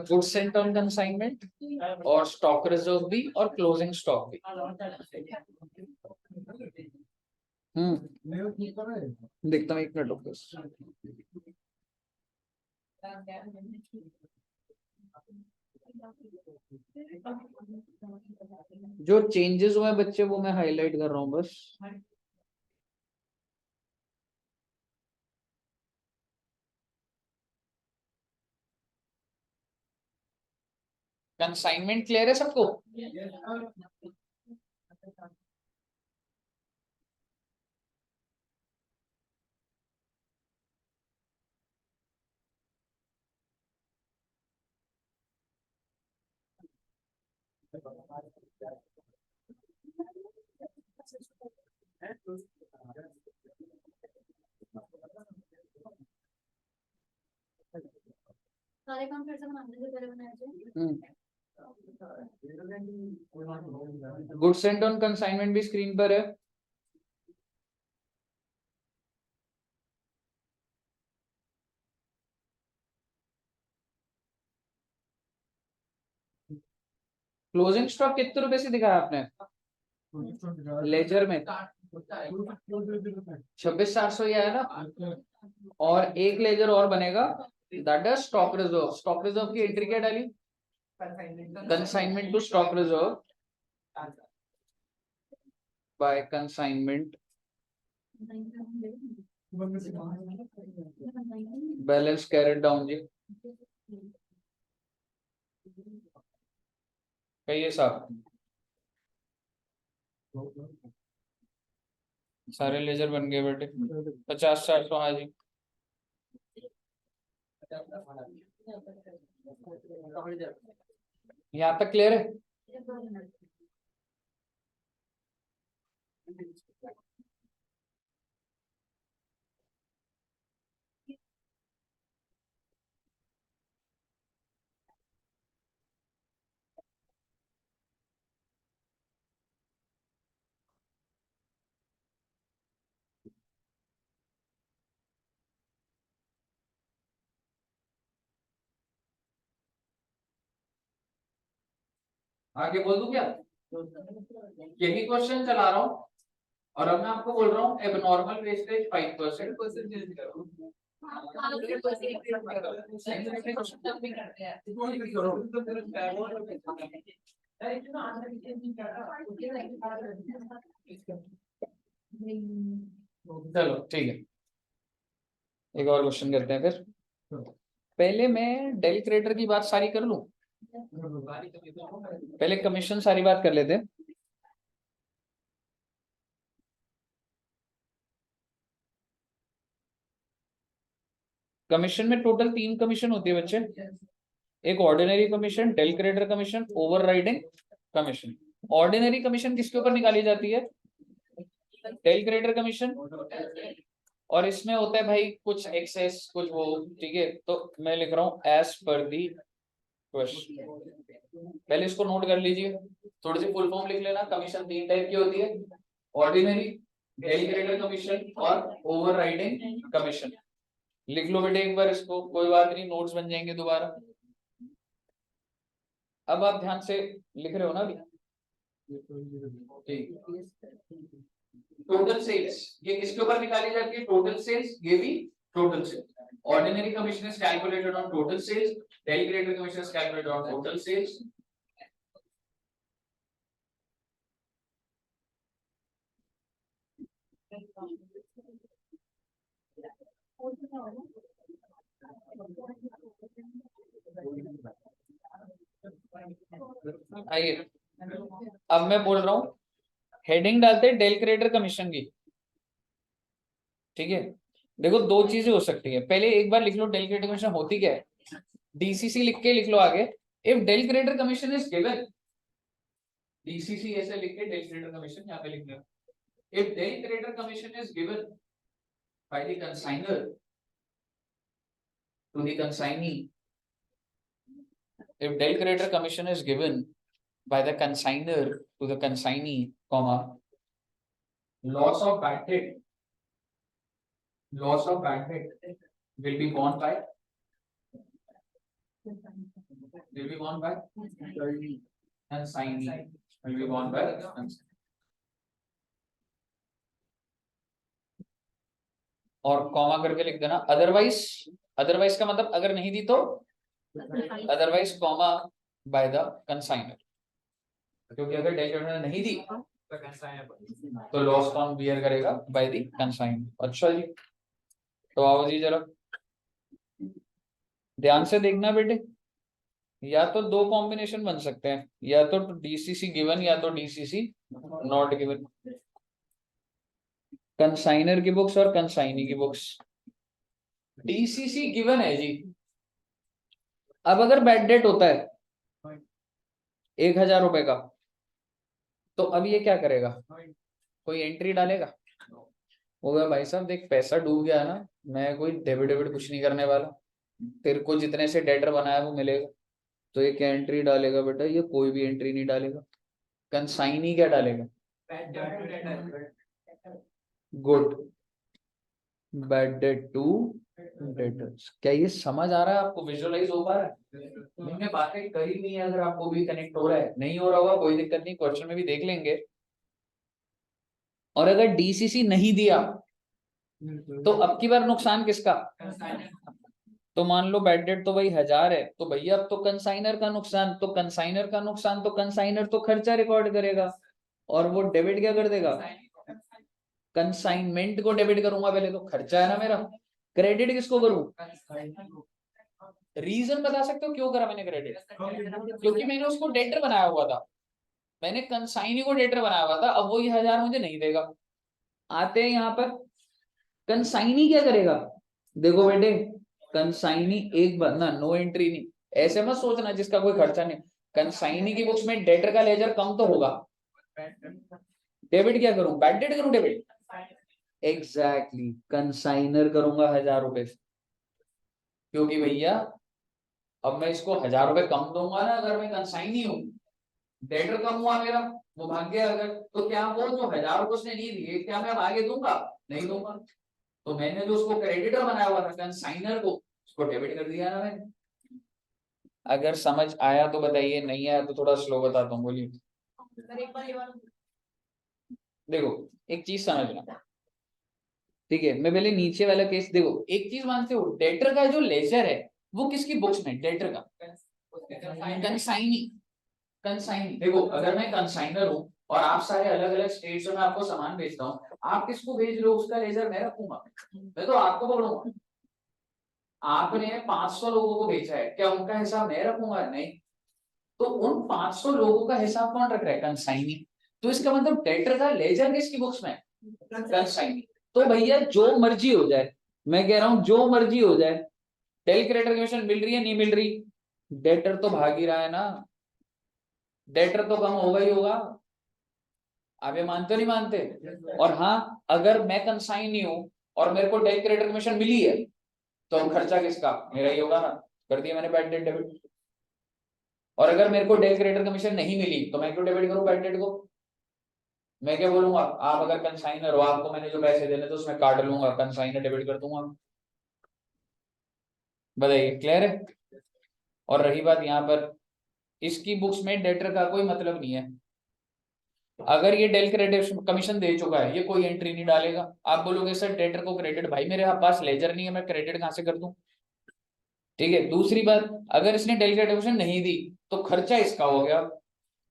गुड्स एंड ऑन कंसाइनमेंट और स्टॉक रिजर्व भी और क्लोजिंग स्टॉक भी। देखता हूँ, एक मिनट रुको। जो चेंजेस हुए बच्चे वो मैं हाईलाइट कर रहा हूँ बस। कंसाइनमेंट क्लियर है सबको? सारे काम फिर से बनाने से पहले बनाए थे। गुड्स एंड ऑन कंसाइनमेंट भी स्क्रीन पर है। क्लोजिंग स्टॉक कितने रुपए से दिखाया आपने लेजर में? 26,400 ही आया ना। और एक लेजर और बनेगा, that is stock reserve. Stock reserve की एंट्री क्या डाली? Consignment to stock reserve by consignment balance carried down जी। कहिए साहब, सारे लेजर बन गए बेटे। 50,400, हाँ जी। यहाँ तक क्लियर है? आगे बोल दूं क्या? यही क्वेश्चन चला रहा हूँ और अब मैं आपको बोल रहा हूँ एबनॉर्मल वेस्टेज 5%। चलो ठीक है, एक और क्वेश्चन करते हैं फिर। पहले मैं डेल क्रेडिटर की बात सारी कर लूं, पहले कमीशन सारी बात कर लेते हैं। कमीशन में टोटल 3 कमीशन होती है बच्चे। एक ordinary commission, del credere commission, overriding commission. Ordinary commission किसके ऊपर निकाली जाती है? Del credere commission. और इसमें होता है भाई कुछ एक्सेस कुछ वो, ठीक है। तो मैं लिख रहा हूँ एज पर दी क्वेश्चन। पहले इसको नोट कर लीजिए, थोड़ी सी फुल फॉर्म लिख लेना। कमीशन 3 टाइप की होती है, ऑर्डिनरी, डेल क्रेडिटर कमीशन और ओवरराइडिंग कमीशन। लिख लो बेटे एक बार इसको, कोई बात नहीं, नोट्स बन जाएंगे दोबारा। अब आप ध्यान से लिख रहे हो ना अभी? टोटल सेल्स ये किसके ऊपर निकाली जाती है? टोटल सेल्स, ये भी total sales. Ordinary commission is calculated on total sales, del credere commission is calculated on total sales. आइए, अब मैं बोल रहा हूं, हेडिंग डालते हैं डेल क्रेडिटर कमीशन की, ठीक है। देखो दो चीजें हो सकती है, पहले एक बार लिख लो डेल क्रेडिटर कमीशन होती क्या है, डीसीसी लिख के लिख लो आगे। If del credere commission is given, DCC ऐसे लिख के डेल क्रेडिटर कमीशन यहाँ पे लिख लो। If del credere commission is given by the consignor to the consignee, if del creditor commission is given by the consigner to the consignee, comma, loss of bad debt will be borne by consignee, will be borne by consignee. और comma करके लिख देना otherwise. Otherwise का मतलब अगर नहीं दी तो otherwise comma by the consignor, क्योंकि अगर डेल क्रेडिटर नहीं दी तो लॉस कौन बियर करेगा? By the consignor. अच्छा जी, तो आओ जी जरा ध्यान से देखना बेटे, या तो दो कॉम्बिनेशन बन सकते हैं, या तो डीसीसी गिवन या तो डीसीसी नॉट गिवन। कंसाइनर की बुक्स और कंसाइनी की बुक्स। डीसीसी गिवन है जी। अब अगर बैड डेट होता है 1,000 रुपए का, तो अब ये क्या करेगा? कोई एंट्री डालेगा? वो गया भाई साहब देख पैसा डूब गया ना, मैं कोई डेबिट डेबिट कुछ नहीं करने वाला, तेरे को जितने से डेटर बनाया वो मिलेगा। तो ये क्या एंट्री डालेगा बेटा? ये कोई भी एंट्री नहीं डालेगा। कंसाइनी क्या डालेगा? Good, bad debt to debtors. क्या ये समझ आ रहा है आपको, विजुअलाइज हो पा रहा है? मैंने बातें करी नहीं है, अगर आपको भी कनेक्ट हो रहा है, नहीं हो रहा होगा कोई दिक्कत नहीं, क्वेश्चन में भी देख लेंगे। और अगर डीसीसी नहीं दिया तो अब की बार नुकसान किसका? तो मान लो बैड डेट तो भाई 1000 है, तो भैया अब तो कंसाइनर का नुकसान, तो कंसाइनर का नुकसान, तो कंसाइनर तो खर्चा रिकॉर्ड करेगा और वो डेबिट क्या कर देगा? कंसाइनमेंट को डेबिट करूंगा पहले, तो खर्चा है ना मेरा। क्रेडिट किसको करूं? रीजन बता सकते हो क्यों करा मैंने क्रेडिट? क्योंकि मैंने उसको डेटर बनाया हुआ था, मैंने कंसाइनी को डेटर बनाया हुआ था, अब वो ये 1000 मुझे नहीं देगा। आते हैं यहाँ पर, कंसाइनी क्या करेगा? देखो बेटे, कंसाइनी एक बार ना, नो एंट्री नहीं, ऐसे मत सोचना जिसका कोई खर्चा नहीं। कंसाइनी की बुक्स में डेटर का लेजर कम तो होगा, डेबिट क्या करूं? बैड डेट करूं डेबिट? एग्जैक्टली, कंसाइनर करूंगा 1000 रुपए से, क्योंकि भैया अब मैं इसको 1000 रुपए कम दूंगा ना, अगर मैं कंसाइनी हूं, डेटर कम हुआ मेरा, वो भाग गया अगर, तो क्या वो जो 1000 रुपए उसने नहीं दिए, क्या मैं अब आगे दूंगा? नहीं दूंगा। तो मैंने जो उसको क्रेडिटर बनाया हुआ था कंसाइनर को, उसको डेबिट कर दिया ना मैंने। अगर समझ आया तो बताइए, नहीं आया तो थोड़ा स्लो बताता हूँ, बोलिए। देखो एक चीज समझना, ठीक है, मैं पहले नीचे वाला केस देखो, एक चीज मानते हो, डेटर का जो लेजर है वो किसकी बुक्स में? डेटर का, कंसाइनी। कंसाइनी देखो, अगर मैं कंसाइनर हूं और आप सारे अलग अलग स्टेट्स में आपको सामान भेजता हूँ, आप किसको भेज रहे हो? उसका लेजर मैं रखूंगा, मैं तो आपको पकड़ूंगा। आपने 500 लोगों को भेजा है, क्या उनका हिसाब मैं रखूंगा? नहीं। तो उन 500 लोगों का हिसाब कौन रख रहा है? कंसाइनी। तो इसका मतलब डेटर का लेजर किसकी बुक्स में? कंसाइनी। तो भैया जो मर्जी हो जाए, मैं कह रहा हूं जो मर्जी हो जाए, टेल क्रेडिटर कमीशन मिल रही है नहीं मिल रही, डेटर तो भाग ही रहा है ना, डेटर तो कम होगा ही होगा। आप ये मानते हो नहीं मानते? और हाँ, अगर मैं कंसाइनी हूं और मेरे को टेल क्रेडिटर कमीशन मिली है, तो खर्चा किसका? मेरा ही होगा ना, कर दिया मैंने बैड डेट डेबिट। और अगर मेरे को डेल क्रेडिटर कमीशन नहीं मिली, तो मैं क्यों डेबिट करूं बैड डेट को? मैं क्या बोलूंगा, आप अगर कंसाइनर हो, आपको मैंने जो पैसे देने तो उसमें काट लूंगा, कंसाइनर डेबिट कर दूंगा। बताइए, क्लियर है? और रही बात यहाँ पर, इसकी बुक्स में डेटर का कोई मतलब नहीं है। अगर ये डेल क्रेडिट कमीशन दे चुका है, ये कोई एंट्री नहीं डालेगा। आप बोलोगे सर डेटर को क्रेडिट, भाई मेरे पास लेजर नहीं है, मैं क्रेडिट कहां से कर दूं? ठीक है, दूसरी बात, अगर इसने डेल क्रेडिट कमीशन नहीं दी, तो खर्चा इसका हो गया,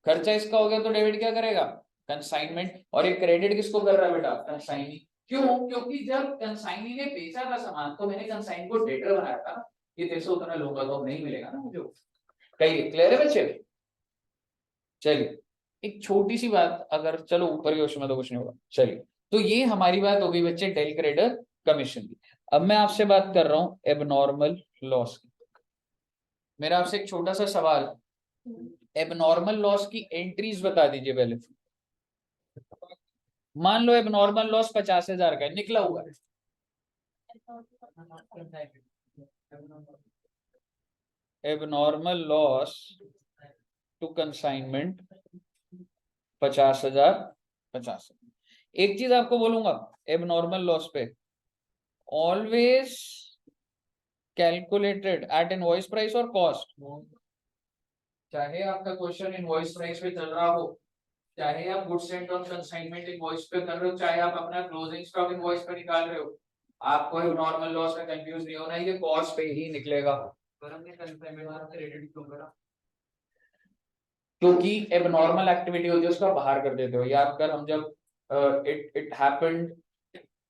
खर्चा इसका हो गया, तो डेबिट क्या करेगा? कंसाइनमेंट। और ये क्रेडिट किसको कर रहा है बेटा? कंसाइनी। क्यों? क्योंकि जब कंसाइनी ने बेचा था सामान, तो मैंने कंसाइन को डेटर बनाया था, ये तेरे से उतना लूंगा तो नहीं मिलेगा ना मुझे। कहिए, क्लियर है बच्चे? चलिए, एक छोटी सी बात, अगर चलो ऊपर के क्वेश्चन में तो कुछ नहीं होगा, चलिए। तो ये हमारी बात हो गई बच्चे डेल क्रेडिटर कमीशन की। अब मैं आपसे बात कर रहा हूं एबनॉर्मल लॉस की। मेरा आपसे एक छोटा सा सवाल, एबनॉर्मल लॉस की एंट्रीज बता दीजिए पहले। मान लो एबनॉर्मल लॉस 50,000 का निकला हुआ है, एबनॉर्मल लॉस टू कंसाइनमेंट 50,000, 50। एक चीज आपको बोलूंगा, एबनॉर्मल लॉस पे always calculated at invoice price और कॉस्ट। चाहे आपका क्वेश्चन इनवॉइस प्राइस पे चल रहा हो, चाहे आप goods and on consignment invoice पे कर रहे हो, चाहे आप अपना क्लोजिंग स्टॉक इनवॉइस पे निकाल रहे हो, आपको नॉर्मल लॉस में कंफ्यूज नहीं होना, ये कॉस्ट पे ही निकलेगा। क्योंकि एबनॉर्मल एक्टिविटी होती है उसका बाहर कर देते हो। याद कर, हम जब it happened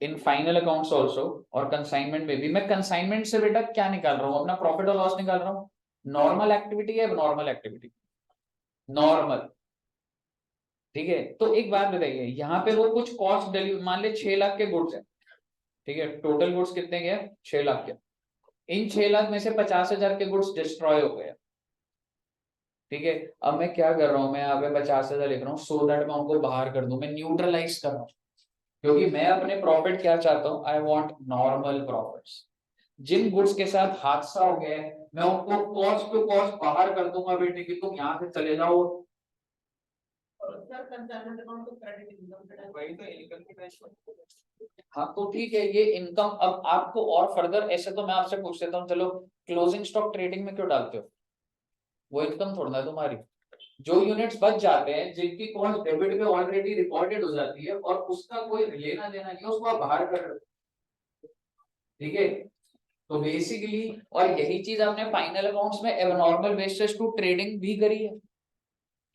in final accounts also और कंसाइनमेंट में भी, मैं कंसाइनमेंट से बेटा क्या निकाल रहा हूँ? अपना प्रॉफिट और लॉस निकाल रहा हूँ। नॉर्मल एक्टिविटी है एबनॉर्मल एक्टिविटी? नॉर्मल। ठीक है, तो एक बात बताइए, यहाँ पे वो कुछ कॉस्ट डिलीवर, मान ले 6 लाख के गुड्स है, ठीक है, टोटल गुड्स कितने के? 6 लाख के। इन 6 लाख में से 50,000 के गुड्स डिस्ट्रॉय हो गए, ठीक है। अब मैं क्या कर रहा हूँ, मैं यहाँ पे 50,000 लिख रहा हूँ, सो दैट मैं उनको बाहर कर दूं, मैं न्यूट्रलाइज कर रहा हूँ, क्योंकि मैं अपने प्रॉफिट क्या चाहता हूँ? I want normal profits. जिन गुड्स के साथ हादसा हो गया है, मैं उनको कॉस्ट टू कॉस्ट बाहर कर दूंगा बेटे, कि तुम यहाँ से चले जाओ हाँ तो ठीक है, ये इनकम अब आपको और फर्दर ऐसे तो मैं आपसे पूछ लेता हूँ, चलो क्लोजिंग स्टॉक ट्रेडिंग में क्यों डालते हो? वो इनकम थोड़ा ना है तुम्हारी। जो यूनिट्स बच जाते हैं जिनकी कॉस्ट डेबिट में ऑलरेडी रिकॉर्डेड हो जाती है और उसका कोई लेना देना नहीं है, उसको आप बाहर कर रहे हो, ठीक है। तो बेसिकली, और यही चीज आपने फाइनल अकाउंट्स में एबनॉर्मल बेसिस टू ट्रेडिंग भी करी है।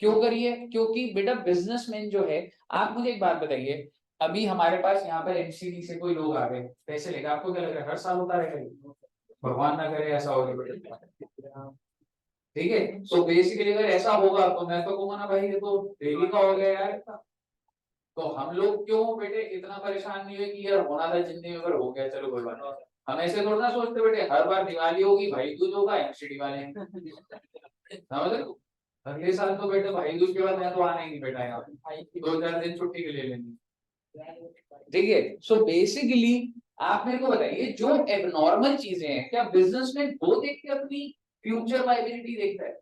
क्यों करी है? क्योंकि बेटा बिजनेसमैन जो है, आप मुझे एक बात बताइए, अभी हमारे पास यहाँ पर एनसीडी से कोई लोग आ गए पैसे लेकर, आपको क्या लग रहा है हर साल होता रहेगा? भगवान ना करे ऐसा हो बेटा, ठीक है। सो बेसिकली अगर ऐसा होगा तो मैं तो कहूंगा ना भाई ये तो डेली का हो गया यार। तो हम लोग क्यों बेटे इतना परेशान नहीं हुए कि यार होना था जिंदगी में, अगर हो गया चलो कोई बात नहीं। हम ऐसे थोड़ा ना सोचते बेटे हर बार दिवाली होगी भाई दूज होगा एमसीडी वाले समझ रहे हो? अगले साल तो बेटे भाई दूज के बाद मैं तो आना ही नहीं बेटा, यहाँ पे 2-4 दिन छुट्टी के ले लेंगे, ठीक है। सो बेसिकली आप मेरे को बताइए, जो एबनॉर्मल चीजें हैं, क्या बिजनेसमैन वो देख के अपनी फ्यूचर वाइबिलिटी देखता है?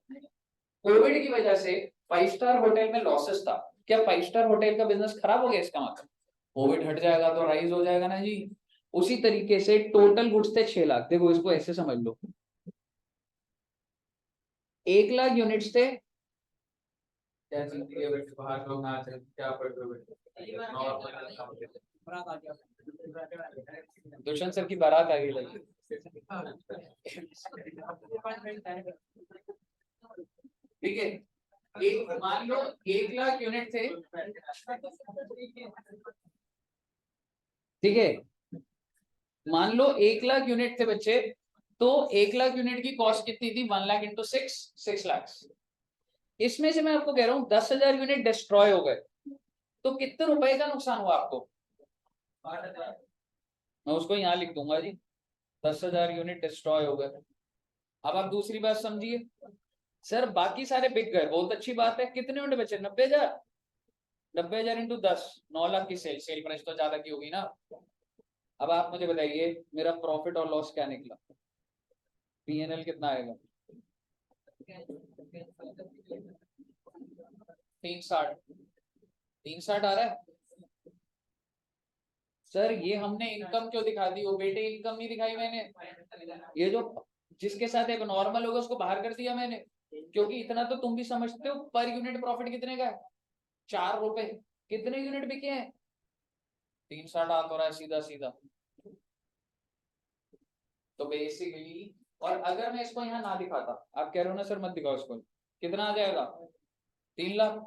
कोविड की वजह से 5 स्टार होटल में लॉसेस था, क्या 5 स्टार होटल का बिजनेस खराब हो गया? इसका मतलब कोविड हट जाएगा तो राइज हो जाएगा ना जी। उसी तरीके से टोटल गुड्स थे 6 लाख, देखो इसको ऐसे समझ लो, 1 लाख यूनिट्स थे। क्या जिंदगी है बेटे, बाहर लोग ना चले क्या पढ़ रहे हो बेटे? दुष्यंत सर की बारात आ गई लगी। ठीक है, एक मान लो 1 लाख यूनिट थे, ठीक है। मान लो 1 लाख यूनिट थे बच्चे, तो 1 लाख यूनिट की कॉस्ट कितनी थी? 1 लाख इंटू 6 लाख। इसमें से मैं आपको कह रहा हूँ 10,000 यूनिट डिस्ट्रॉय हो गए, तो कितने रुपए का नुकसान हुआ आपको? मैं उसको यहाँ लिख दूंगा जी, 10,000 यूनिट डिस्ट्रॉय हो गए। अब आप दूसरी बात समझिए, सर बाकी सारे बिक गए, बहुत अच्छी बात है, कितने यूनिट बचे? 90,000। 90,000 इंटू 10, 9 लाख की सेल प्राइस तो ज्यादा की होगी ना। अब आप मुझे बताइए मेरा प्रॉफिट और लॉस क्या निकला? पीएनएल कितना आएगा? 360। 360 आ रहा है सर। ये हमने इनकम क्यों दिखा दी? वो बेटे इनकम नहीं दिखाई मैंने, ये जो जिसके साथ एक नॉर्मल होगा उसको बाहर कर दिया मैंने, क्योंकि इतना तो तुम भी समझते हो, पर यूनिट प्रॉफिट कितने का है? 4 रुपए। कितने यूनिट बिके हैं? 360 आ तो रहा है सीधा सीधा। तो बेसिकली, और अगर मैं इसको यहाँ ना दिखाता, आप कह रहे हो ना सर मत दिखाओ इसको, कितना आ जाएगा? 3 लाख।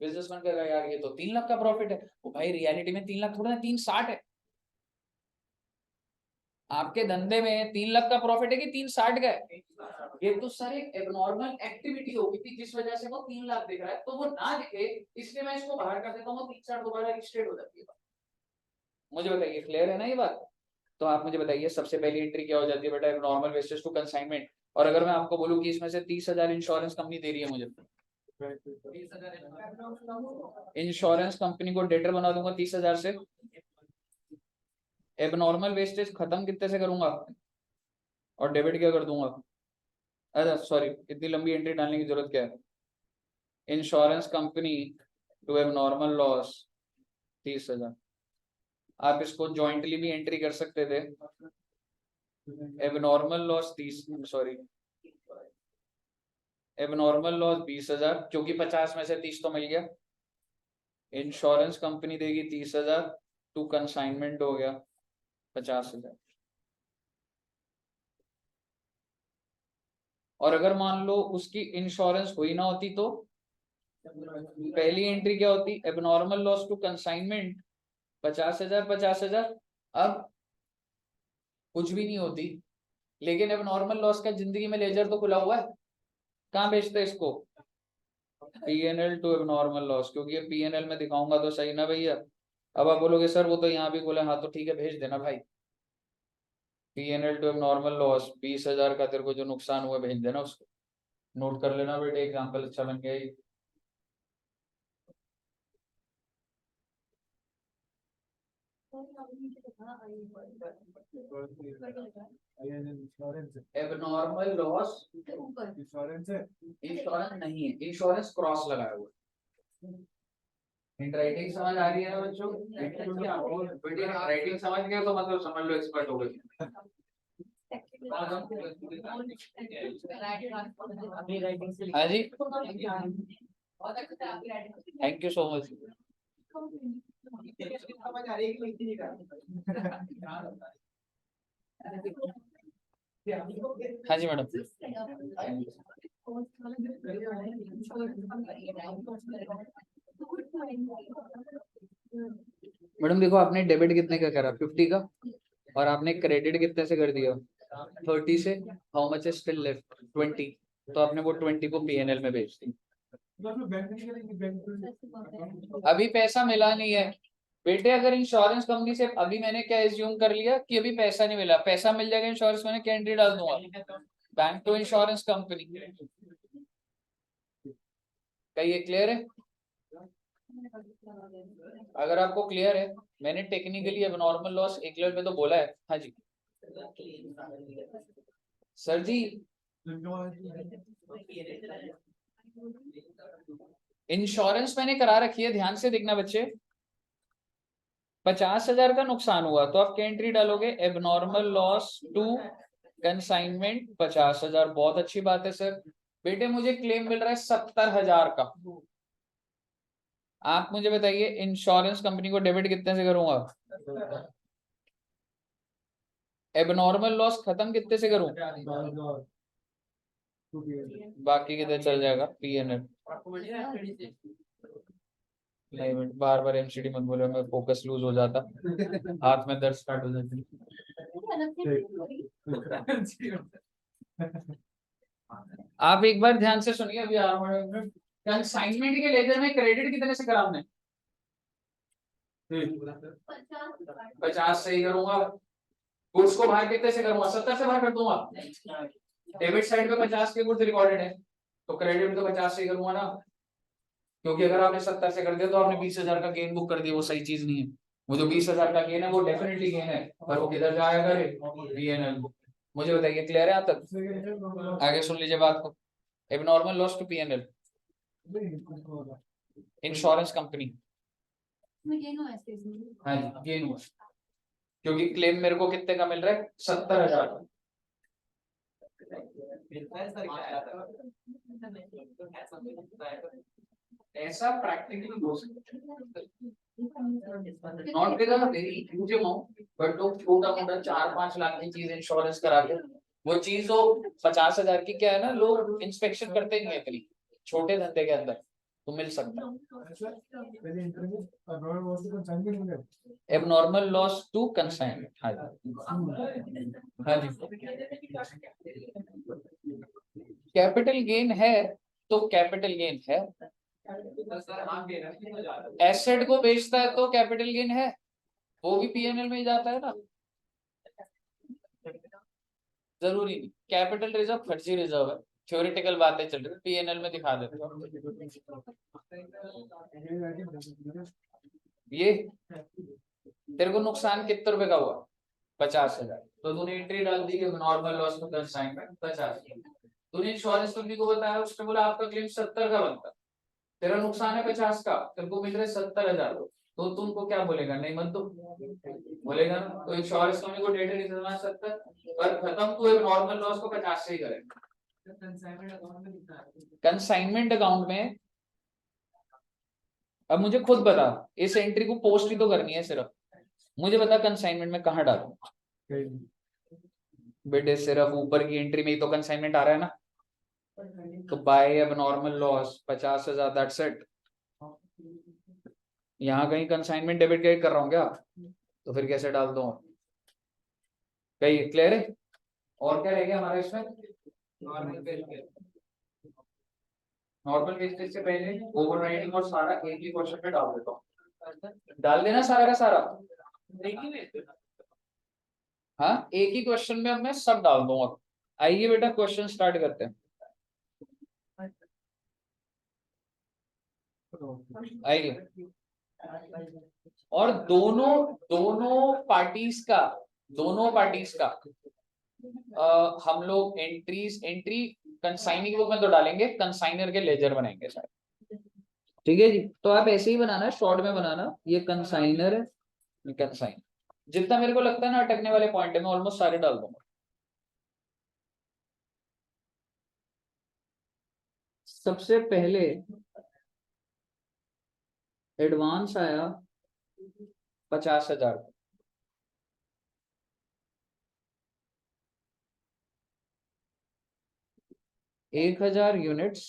बिजनेसमैन कहेगा यार ये तो 3 लाख का प्रॉफिट है, वो भाई रियलिटी में 3 लाख थोड़ा ना 360 है। आपके धंधे में 3 लाख का प्रॉफिट है कि 360 का है? ये तो सर एक एबनॉर्मल एक्टिविटी होगी थी जिस वजह से वो 3 लाख दिख रहा है, तो वो ना दिखे इसलिए मैं इसको बाहर कर देता हूँ, 360 दोबारा रिस्टेट हो जाती है। मुझे बताइए क्लियर है ना ये बात? तो आप मुझे बताइए सबसे पहली एंट्री क्या हो जाती है बेटा? Normal basis to consignment. और अगर मैं आपको बोलूं कि इसमें से 30,000 इंश्योरेंस कंपनी दे रही है मुझे, इंश्योरेंस कंपनी को डेटर बना दूंगा 30,000 से, एबनॉर्मल वेस्टेज खत्म कितने से करूंगा और डेबिट क्या कर दूंगा? अच्छा सॉरी, इतनी लंबी एंट्री डालने की जरूरत क्या है? Insurance company to abnormal loss 30,000। आप इसको जॉइंटली भी एंट्री कर सकते थे, abnormal loss 30, sorry abnormal loss 20,000, क्योंकि 50 में से 30 तो मिल गया। इंश्योरेंस कंपनी देगी 30,000, टू कंसाइनमेंट हो गया 50,000। और अगर मान लो उसकी इंश्योरेंस हुई ना होती तो पहली एंट्री क्या होती? Abnormal loss to consignment 50,000 50,000। अब कुछ भी नहीं होती, लेकिन एबनॉर्मल लॉस का जिंदगी में लेजर तो खुला हुआ है, कहाँ बेचते हैं इसको? पीएनएल टू एबनॉर्मल लॉस, क्योंकि ये पीएनएल में दिखाऊंगा तो सही ना भैया। अब आप बोलोगे सर वो तो यहाँ भी बोले, हाँ तो ठीक है भेज देना भाई, पीएनएल टू एबनॉर्मल लॉस 20,000 का तेरे को जो नुकसान हुआ भेज देना उसको, नोट कर लेना बेटे, एग्जाम्पल अच्छा बन गया ये। एबनॉर्मल लॉस ऊपर इंश्योरेंस है, इंश्योरेंस नहीं है, इंश्योरेंस क्रॉस लगाया हुआ है। राइटिंग समझ आ रही है ना बच्चों? राइटिंग समझ गए तो मतलब समझ लो एक्सपर्ट हो गए। हाँ जी, थैंक यू सो मच। हाँ जी मैडम। मैडम देखो, आपने डेबिट कितने का करा? 50 का, और आपने क्रेडिट कितने से कर दिया? 30 से। How much is still left? 20। तो आपने वो 20 को पीएनएल में बेच दी। अभी पैसा मिला नहीं है बेटे। अगर इंश्योरेंस कंपनी से अभी मैंने क्या एज्यूम कर लिया कि अभी पैसा नहीं मिला, पैसा मिल जाएगा इंश्योरेंस, मैंने क्या एंट्री डाल दूंगा? Bank to insurance company. क्या ये क्लियर है? अगर आपको क्लियर है, मैंने टेक्निकली एबनॉर्मल लॉस एक लेवल पे तो बोला है। हाँ जी सर जी। इंश्योरेंस मैंने करा रखी है, ध्यान से देखना बच्चे। 50,000 का नुकसान हुआ तो आप क्या एंट्री डालोगे? Abnormal loss to consignment 50,000। बहुत अच्छी बात है सर। बेटे मुझे क्लेम मिल रहा है 70,000 का। आप मुझे बताइए इंश्योरेंस कंपनी को डेबिट कितने से करूंगा? एबनॉर्मल लॉस खत्म कितने से करूं? बाकी कितने चल जाएगा? पीएनएल। नहीं, बार बार एमसीडी मत बोलो, मैं फोकस लूज हो जाता, हाथ में दर्द स्टार्ट हो जाती। आप एक बार ध्यान से सुनिए। अभी कंसाइनमेंट के लेजर में क्रेडिट कितने से करा हमने? 50 से ही करूंगा। गुड्स को बाहर कितने से करूंगा? 70 से बाहर कर दूंगा। डेबिट साइड पे 50 के गुड्स रिकॉर्डेड है, तो क्रेडिट में तो 50 से ही करूंगा ना, क्योंकि अगर आपने 70 से कर दिया तो आपने 20,000 का गेन बुक कर दिया, वो सही चीज नहीं है। वो जो 20,000 का गेन है वो डेफिनेटली गेन है, पर वो किधर जाया करे? पीएनएल। मुझे बताइए क्लियर है? यहाँ तक आगे सुन लीजिए बात को। Abnormal loss to PNL, insurance company. हाँ जी गेन हुआ, क्योंकि क्लेम मेरे को कितने का मिल रहा है? 70,000 का। ऐसा प्रैक्टिकली हो सकता है, not with a very huge amount, but लोग छोटा मोटा 4-5 लाख की चीज इंश्योरेंस करा के, वो चीज तो 50,000 की क्या है ना, लोग इंस्पेक्शन करते नहीं है कहीं छोटे धंधे के अंदर, तो मिल सकता है। Abnormal loss to consignment. हाँ जी, हाँ जी। कैपिटल गेन है तो कैपिटल गेन है, एसेट को बेचता है तो कैपिटल गेन है, वो भी पीएनएल में ही जाता है ना। जरूरी नहीं, कैपिटल रिजर्व फर्जी रिजर्व है, थ्योरेटिकल बातें चल रही है, पीएनएल में दिखा देते हैं। ये तेरे को नुकसान कितने रुपए का हुआ? 50,000। तो तूने एंट्री डाल दी कि नॉर्मल लॉस में कंसाइनमेंट 50। तूने इंश्योरेंस कंपनी को बताया, उसने बोला आपका क्लेम 70 का बनता, तेरा नुकसान है 50 का, तेरे को मिल रहे 70,000, तो तुमको क्या बोलेगा? नहीं मत दो, बोलेगा ना। तो इंश्योरेंस कंपनी को डेटा नहीं देना 70, पर खत्म तो एक नॉर्मल लॉस को 50 से ही करेगा। कंसाइनमेंट अकाउंट में अब मुझे खुद बता, इस एंट्री को पोस्ट ही तो करनी है सिर्फ, मुझे बता कंसाइनमेंट में कहाँ डालूं? बेटे सिर्फ ऊपर की एंट्री में ही तो कंसाइनमेंट आ रहा है ना, तो बाय अब नॉर्मल लॉस 50,000, दैट्स इट। यहाँ कहीं कंसाइनमेंट डेबिट क्रेडिट कर रहा हूँ क्या? तो फिर कैसे डाल दूं? कहीं क्लियर है? और क्या रहेगा हमारे इसमें? नॉर्मल पेज से पहले ओवरराइडिंग और सारा एक ही क्वेश्चन पे डाल देता हूँ, डाल देना सारा का सारा। हाँ एक ही क्वेश्चन में अब मैं सब डाल दूंगा। आइए बेटा क्वेश्चन स्टार्ट करते हैं। आइए, और दोनों दोनों पार्टीज का हम लोग एंट्री कंसाइनिंग बुक में तो डालेंगे, कंसाइनर के लेजर बनाएंगे सारे। ठीक है जी, तो आप ऐसे ही बनाना, शॉर्ट में बनाना, ये कंसाइनर है, ये कंसाइन। जितना मेरे को लगता है ना अटकने वाले पॉइंट है, मैं ऑलमोस्ट सारे डाल दूंगा। सबसे पहले एडवांस आया 50,000, 1,000 units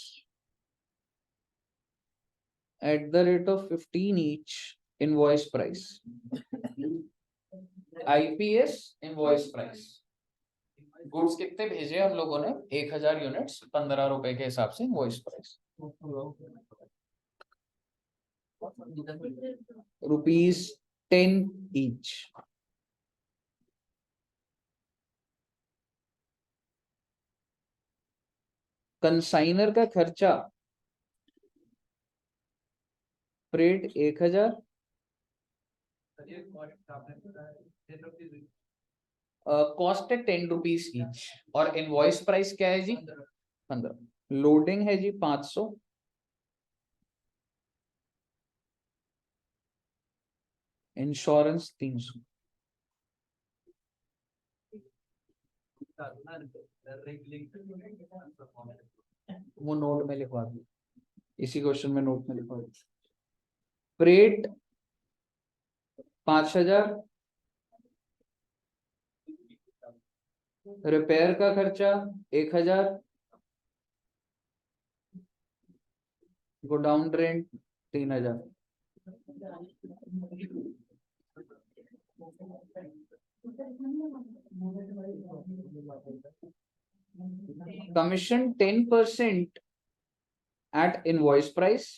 at the rate of 15 each invoice price, IPS invoice price। Goods कितने भेजे हम लोगों ने? 1,000 यूनिट्स, 15 रुपए के हिसाब से इनवॉइस प्राइस, ₹10 ईच। कंसाइनर का खर्चा फ्रेट 1,000, कॉस्ट है ₹10 ईच, और इनवॉइस प्राइस क्या है जी? 15। लोडिंग है जी 500, इंश्योरेंस 300। वो नोट में लिखवा दी, इसी क्वेश्चन में नोट में लिखवा दी। फ्रेट 5,000, रिपेयर का खर्चा 1,000, godown rent 3,000। Commission 10% at invoice price,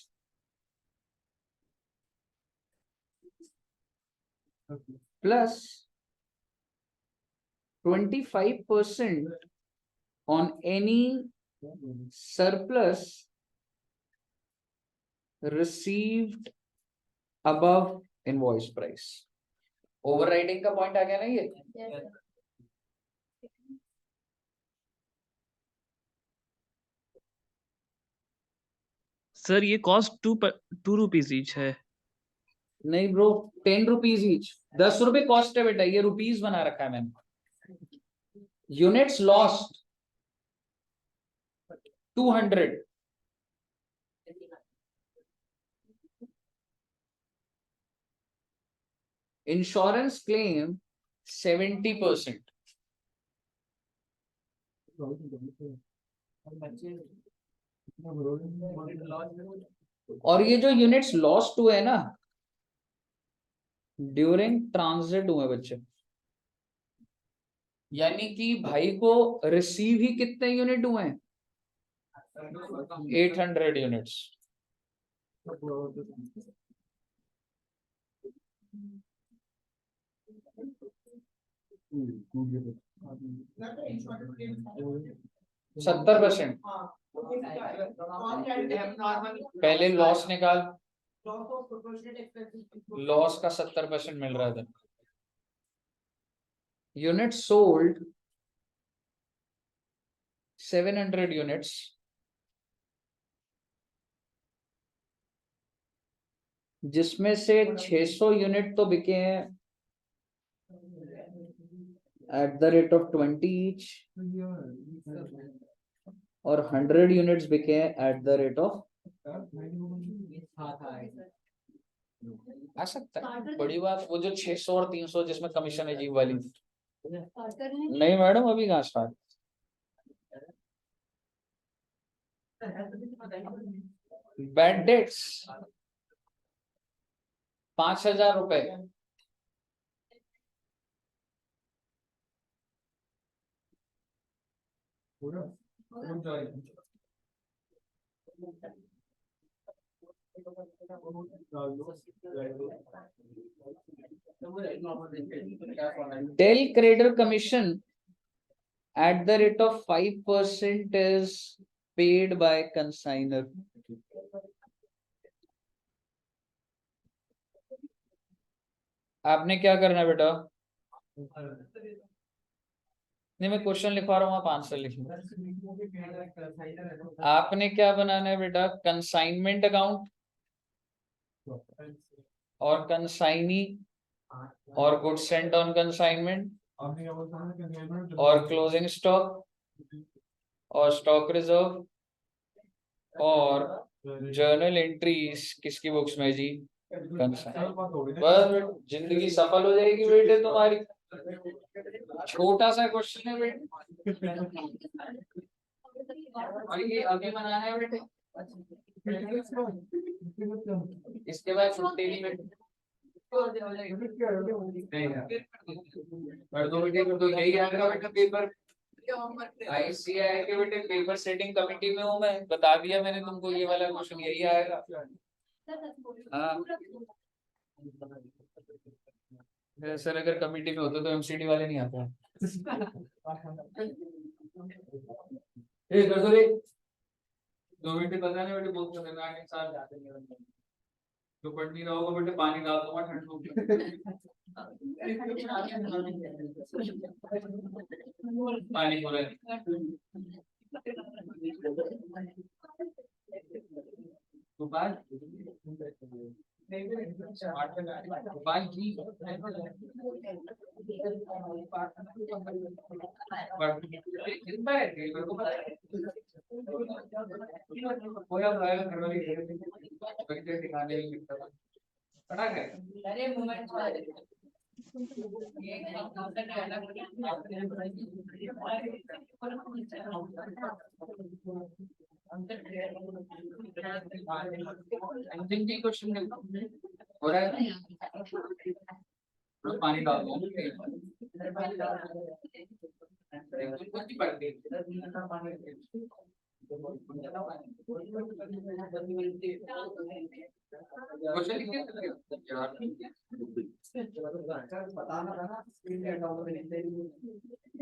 plus 25% on any surplus received above invoice price। Overriding का पॉइंट आ गया ना ये? Yes, sir. सर ये कॉस्ट टू रुपीज ईच है। नहीं ब्रो, ₹10 ईच, 10 रुपए कॉस्ट है बेटा, ये रुपीज बना रखा है मैंने। यूनिट्स लॉस्ट 200, इंश्योरेंस क्लेम 70%, और ये जो यूनिट्स लॉस्ट हुए ना ड्यूरिंग ट्रांजिट हुए बच्चे, यानी कि भाई को रिसीव ही कितने यूनिट हुए हैं? 800 यूनिट्स। %70। पहले लॉस निकाल, लॉस का 70% मिल रहा था। यूनिट सोल्ड 700 यूनिट्स, जिसमें से 600 यूनिट तो बिके हैं at the rate of 20 each, और 100 यूनिट्स बिके हैं at the rate of, आ सकता है बड़ी बात, वो जो 600 और 300 जिसमें कमीशन अजीब वाली। नहीं मैडम, अभी कहाँ स्टार्ट। बैड डेट्स 5,000 रुपए, del credere commission at the rate of 5% is paid by consignor। आपने क्या करना है बेटा? नहीं, मैं क्वेश्चन लिखवा रहा हूँ, आप आंसर लिखिए। आपने क्या बनाना है बेटा? कंसाइनमेंट अकाउंट और कंसाइनी और गुड्स सेंट ऑन कंसाइनमेंट और क्लोजिंग स्टॉक और स्टॉक रिजर्व और जर्नल एंट्रीज किसकी बुक्स में जी? कंसाइन। बस जिंदगी सफल हो जाएगी बेटे तुम्हारी। छोटा सा क्वेश्चन है बेटे, और ये अभी बनाना है बेटे। इसके बाद छुट्टी नहीं बेटे। कर दो बेटे, कर दो। यही आएगा बेटा पेपर। ICAI के बेटे पेपर सेटिंग कमेटी में हूँ मैं, बता दिया मैंने तुमको, ये वाला क्वेश्चन यही आएगा। हाँ सर, अगर कमेटी में होते तो MCD वाले नहीं आते। कर दो रे 2 मिनट पता नहीं बेटे, बहुत खतरनाक इंसान जाते हैं। तो पढ़ नहीं रहा होगा बेटे, पानी डाल दूंगा ठंड हो। पानी पूरा गोपाल गोपाल जी क्वेश्चन हो रहा है। पानी डाल दो।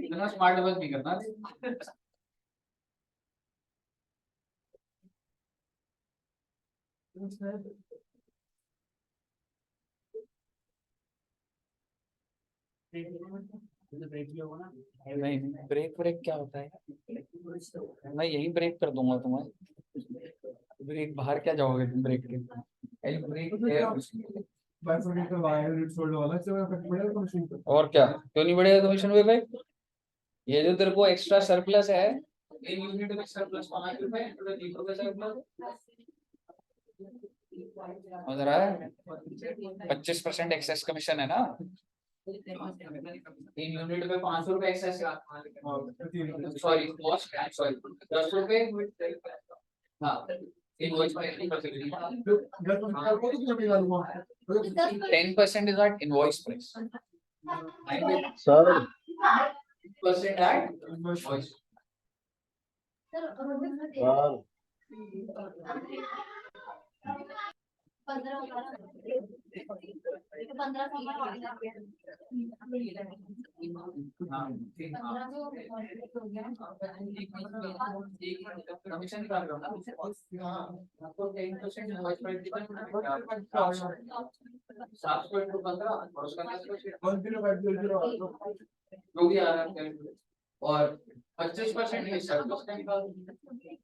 इतना स्मार्ट वर्क नहीं करना। नहीं, ब्रेक ब्रेक क्या होता है? मैं यही ब्रेक कर दूंगा तुम्हें। ब्रेक बाहर क्या जाओगे तुम ब्रेक के? ब्रेक और क्या, क्यों नहीं बढ़ेगा कमीशन पे भाई? ये जो तेरे को एक्स्ट्रा सरप्लस है, इन यूनिट में सरप्लस 5 रुपए, 3 रुपए सरप्लस उधर है। 25% एक्सेस कमीशन है ना, इन यूनिट पे 500 रुपए एक्सेस, सॉरी कॉस्ट, सॉरी 10 रुपए। हाँ invoice price 10% is at invoice price. Sir 10% at invoice. Sir 15 और 25%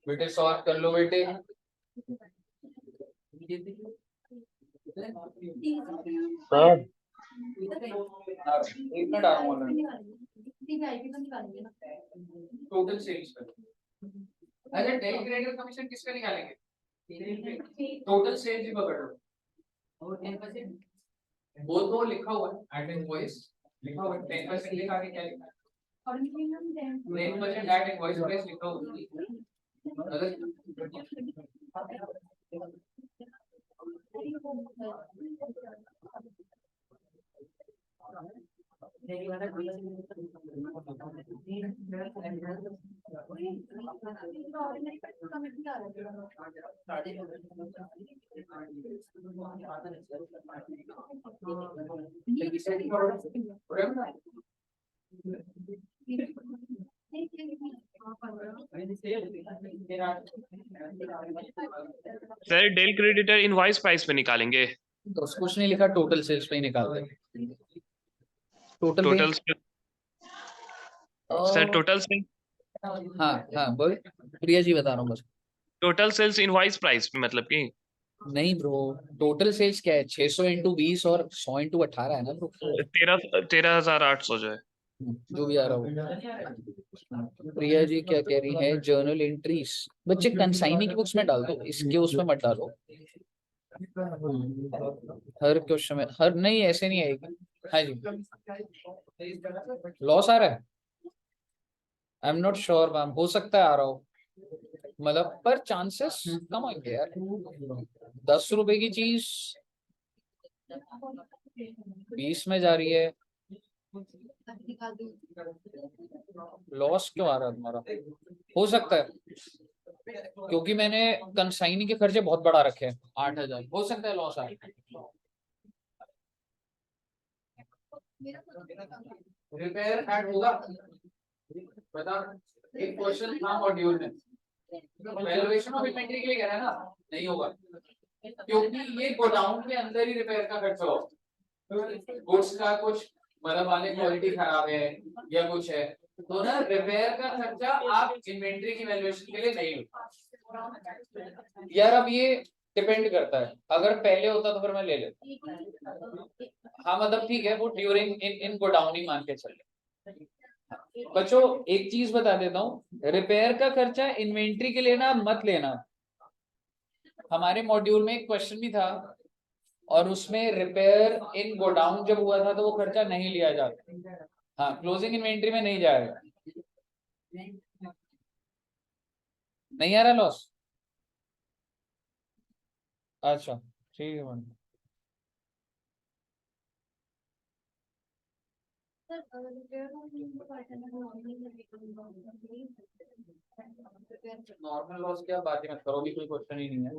बेटे सॉल्व कर लो बेटे। सर एक मिनट आ रहा हूँ। टोटल सेल्स पर अच्छा डेली क्रेडिट कमीशन किसका निकालेंगे? टोटल सेल्स ही पकड़ लो और 10% वो तो लिखा हुआ है एट इनवॉइस, लिखा हुआ है 10% लिखा के क्या लिखा है? 10% एट इनवॉइस प्राइस लिखा हुआ है। Sir del credere invoice price पे निकालेंगे तो कुछ नहीं लिखा, टोटल सेल्स पे ही निकालते हैं। टोटल सर टोटल सेल्स, हाँ हाँ बोल, प्रिया जी बता रहा हूँ बस। टोटल सेल्स इनवॉइस प्राइस पे मतलब कि नहीं ब्रो, टोटल सेल्स क्या है? 600 इंटू 20 और 100 इंटू 18 है ना ब्रो। 13,800 जो है। जो भी आ रहा हो। प्रिया जी क्या कह रही है? जर्नल एंट्रीज बच्चे कंसाइनी की बुक्स में डाल दो, इसके उसमें मत डालो। हर क्वेश्चन में हर नहीं, ऐसे नहीं आएगी। हाँ जी, लॉस आ रहा है। I am not sure ma'am, हो सकता है आ रहा हो, मतलब पर चांसेस कम होंगे यार। 10 रुपए की चीज 20 में जा रही है, लॉस क्यों आ रहा है तुम्हारा? हो सकता है क्योंकि मैंने कंसाइनी के खर्चे बहुत बढ़ा रखे हैं, 8,000, हो सकता है लॉस आए। रिपेयर ऐड होगा, बता। एक क्वेश्चन था मॉड्यूल में, वैल्यूएशन ऑफ इन्वेंटरी के लिए कह रहा है ना, नहीं होगा क्योंकि ये गोडाउन के अंदर ही रिपेयर का खर्चा हो। गुड्स का कुछ मतलब वाले क्वालिटी खराब है या कुछ है, तो ना रिपेयर का खर्चा आप इन्वेंटरी की वैल्यूएशन के लिए नहीं लो यार। अब ये डिपेंड करता है, अगर पहले होता तो फिर मैं ले लेता। हाँ मतलब ठीक है, वो ड्यूरिंग इन गोडाउन ही मान के चले। बच्चों एक चीज बता देता हूँ, रिपेयर का खर्चा इन्वेंट्री के लिए ना मत लेना। हमारे मॉड्यूल में एक क्वेश्चन भी था और उसमें रिपेयर इन गोडाउन जब हुआ था तो वो खर्चा नहीं लिया जाता। हाँ, क्लोजिंग इन्वेंट्री में नहीं जाएगा। नहीं आ रहा लॉस? अच्छा ठीक है मैडम। नॉर्मल लॉस क्या बात है, मत करो, भी कोई क्वेश्चन ही नहीं है।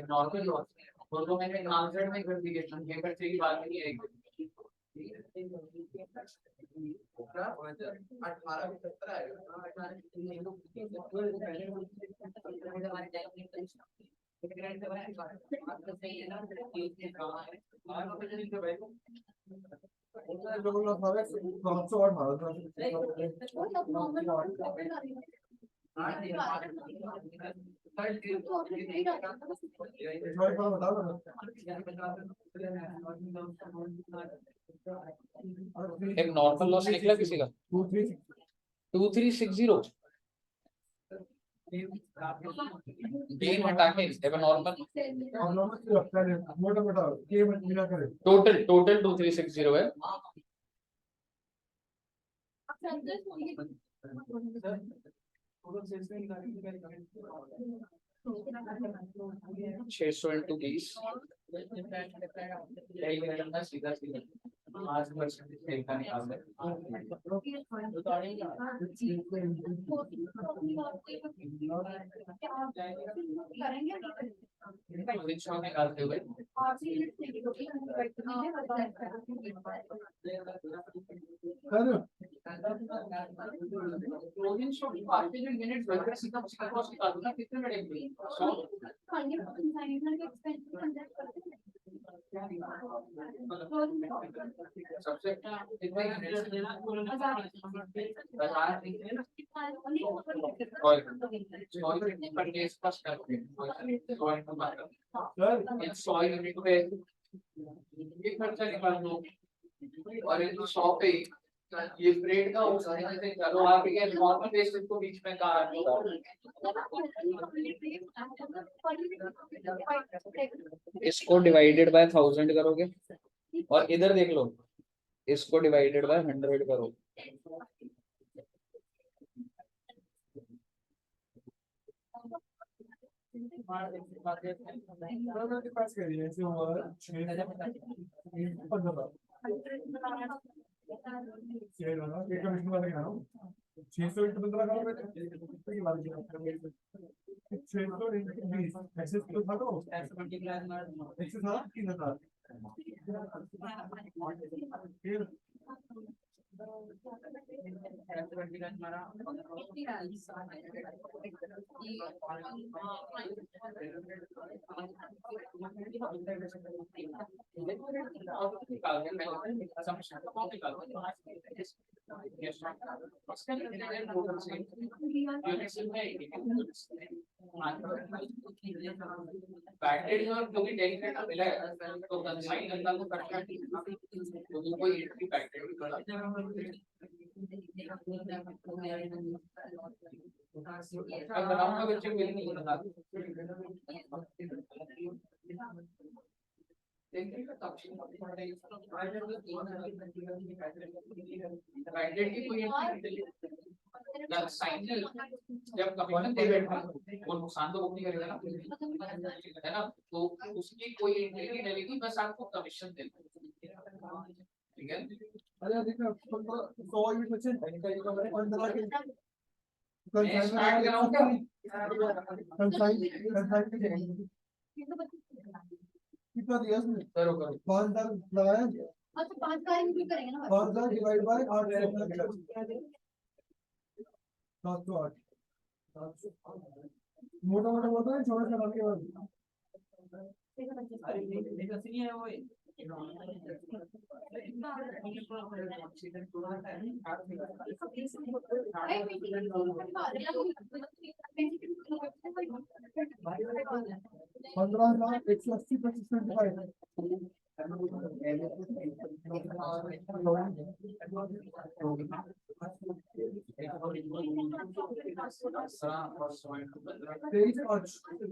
नॉर्मल लॉस तो मैंने आंसर में कर दिए, ये खर्चे की बात नहीं है। एक नॉर्मल लॉस निकला किसी का 2360 गेन हटा के नॉर्मल टोटल 2360 है। छह सौ इंटू 20 सीधा सीधा 5% देखा निकाल दे। निकालते हुए मिनट कितने मिनट सबसे सौ यूनिट पे ये खर्चा निकाल दो और इन 100 पे ये फ्रेट का हो जाए। चलो आप ये नॉर्मल बेसिस को बीच में कहा इसको डिवाइडेड बाय 1000 करोगे और इधर देख लो, इसको डिवाइडेड बाय 100 करो। पैकेज और जो भी डेलीकेट मिला है तो कंसाइन अंदर को करना तो कोई एंट्री पैकेज भी बड़ा बनाऊंगा बच्चे को नहीं बता पैकेज की कोई जब कमीशन दे बैठा वो नुकसान तो नहीं करेगा ना है ना तो उसकी कोई एंट्री नहीं डलेगी बस आपको कमीशन देना ठीक है अरे देखो 100% मैं स्टार्ट कराऊंगा कितना दिया उसने करो करो 5000 लगाया अच्छा 5 का इंक्लूड करेंगे ना 5000 डिवाइड बाय 8 मोटा मोटा बोलता है छोटा सा रख के पंद्रह लाख 180% तेईस और एक बार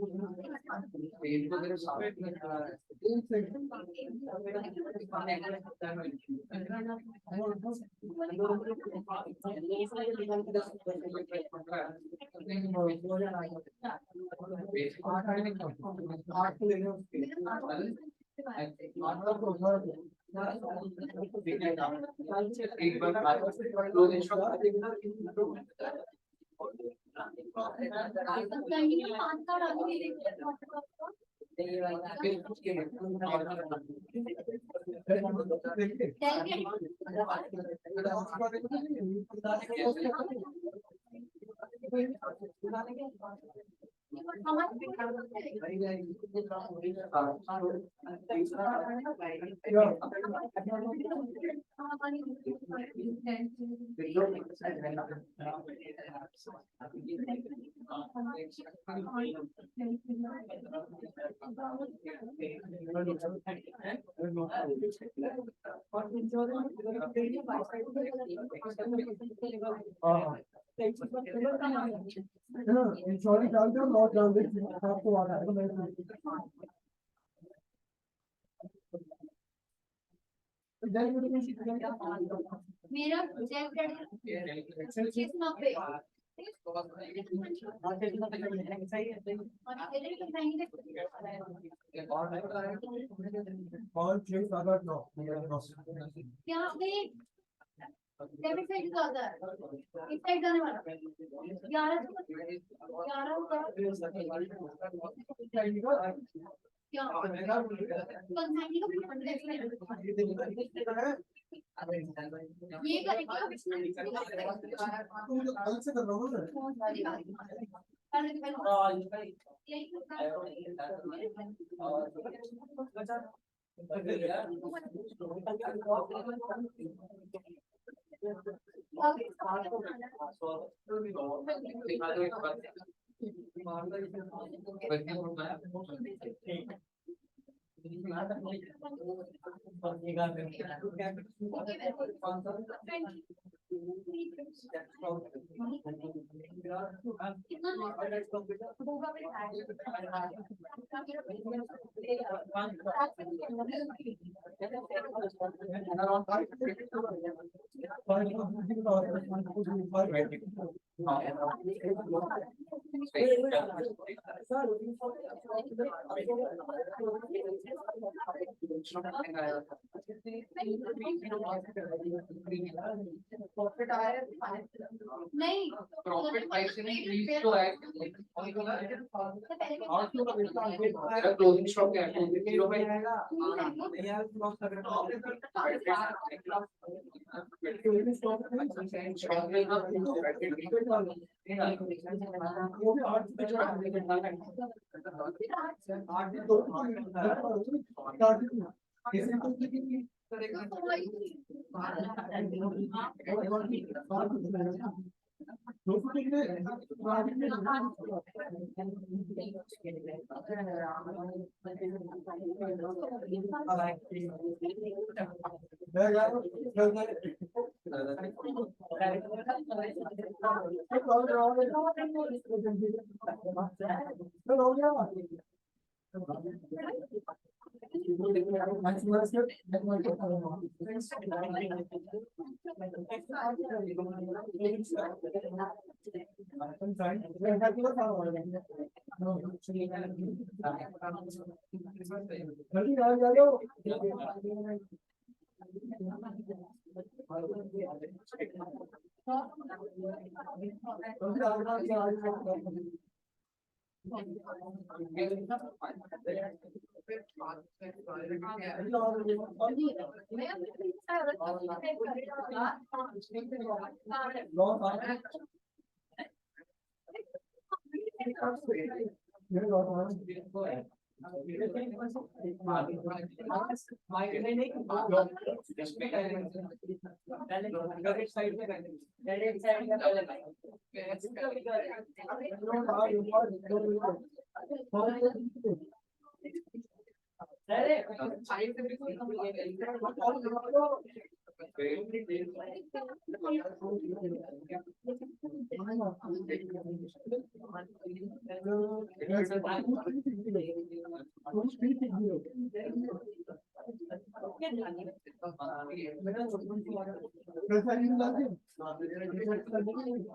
इंश्योरेंस डाल दो लॉस डाल दे आपको आ रहा है मेरा प्रोजेक्ट पाँच छह सात आठ नौ क्या डेबिट साइड ज्यादा है इस साइड जाने वाला 11 क्या कंसाइनिंग का ये करेंगे तुम जो अलग से कर रहा हो नहीं प्रॉफिट 5 से नहीं रीच तो है क्लोजिंग स्टॉक क्या है 0 पे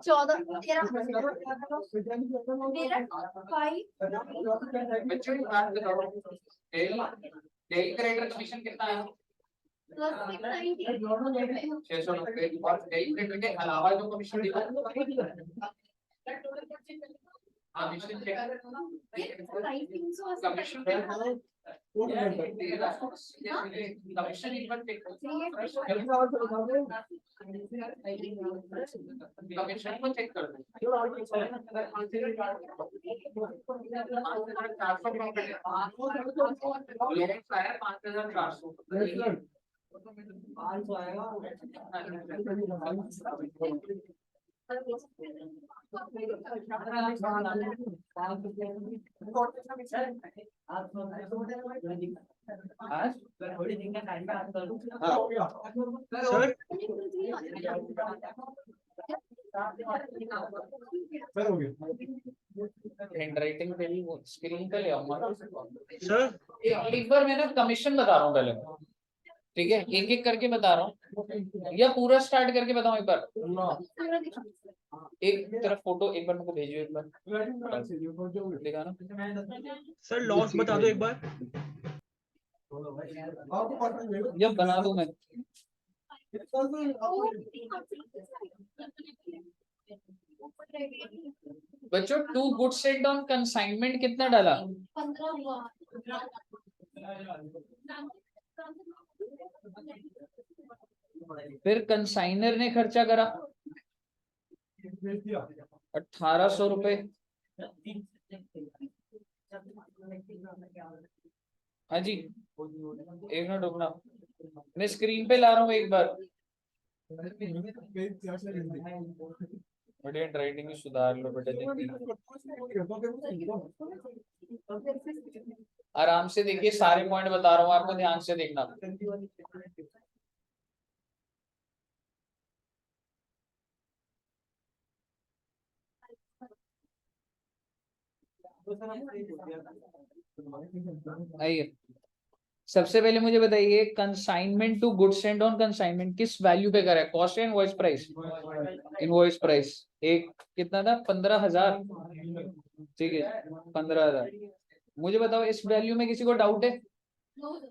चौदह तेरह मेरा 5 बच्चों की बात बताओ, डेली क्रेडिट कमीशन कितना है? प्लस 690 690 और डेली क्रेडिट के अलावा जो कमीशन दिया कमीशन चेक कमीशन कमीशन एक बार चेक कमीशन को चेक कर दो 5400 हैंडराइटिंग पे भी वो स्क्रीन पे ले आऊंगा सर एक बार मैं ना कमीशन बता रहा हूँ पहले, ठीक है, एक एक करके बता रहा हूँ या पूरा स्टार्ट करके बताऊं एक बार? एक तरफ फोटो एक बार मेरे को भेजिए एक बार, देखा ना सर लॉस बता दो एक बार। जब बना दूं मैं बच्चों, to good sent on consignment कितना डाला? 15 हुआ फिर कंसाइनर ने खर्चा करा 1800 रुपए। हाँ जी, एक मिनट रुकना, मैं स्क्रीन पे ला रहा हूँ एक बार। बेटे राइटिंग में सुधार लो बेटे, आराम से देखिए, सारे पॉइंट बता रहा हूँ आपको, ध्यान से देखना। आइए, सबसे पहले मुझे बताइए, consignment to goods and on consignment किस वैल्यू पे करा है? कॉस्ट या इनवॉइस प्राइस? Invoice price. एक कितना था? 15,000, ठीक है 15,000। मुझे बताओ इस वैल्यू में किसी को डाउट है?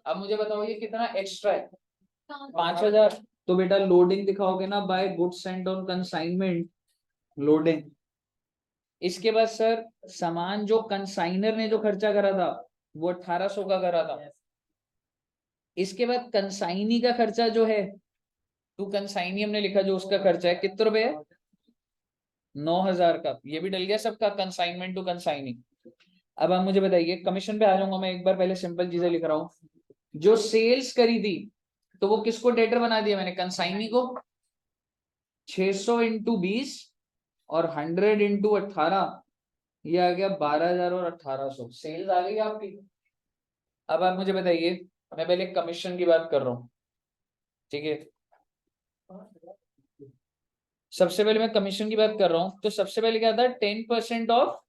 अब मुझे बताओ ये कितना एक्स्ट्रा है? 5,000। तो बेटा लोडिंग दिखाओगे ना, by goods and on consignment loading. इसके बाद सर, सामान जो कंसाइनर ने जो खर्चा करा था वो 1800 का करा था। इसके बाद कंसाइनी का खर्चा जो है, तो कंसाइनी हमने लिखा जो उसका खर्चा है कितने रुपए है? 9,000 का। ये भी डल गया सबका, कंसाइनमेंट टू कंसाइनी। अब आप मुझे बताइए, कमीशन पे आ जाऊंगा मैं एक बार, पहले सिंपल चीजें लिख रहा हूँ। जो सेल्स करी थी तो वो किसको डेटर बना दिया मैंने, कंसाइनी को। 600 इंटू 20 और 100 इंटू 18, ये आ गया 12,000 और 1,800 सेल्स आ गई आपकी। अब आप मुझे बताइए, मैं पहले कमीशन की बात कर रहा हूँ, ठीक है। सबसे पहले मैं कमीशन की बात कर रहा हूँ, तो सबसे पहले क्या था, 10% ऑफ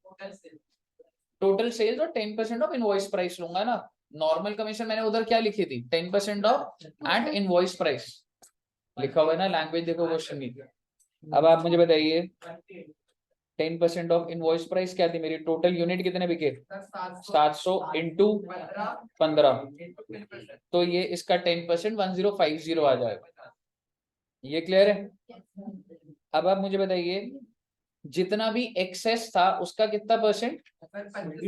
टोटल सेल्स और 10% ऑफ इनवॉइस प्राइस लूंगा ना। नॉर्मल कमीशन मैंने उधर क्या लिखी थी, 10% ऑफ एंड इनवॉइस प्राइस लिखा हुआ है ना, लैंग्वेज देखो क्वेश्चन की। अब आप मुझे बताइए 10% ऑफ इनवॉइस प्राइस क्या थी मेरी, टोटल यूनिट कितने बिके, 700 इंटू 15, तो ये इसका 10% 1050 आ जाएगा। ये क्लियर है। अब आप मुझे बताइए जितना भी एक्सेस था उसका कितना परसेंट,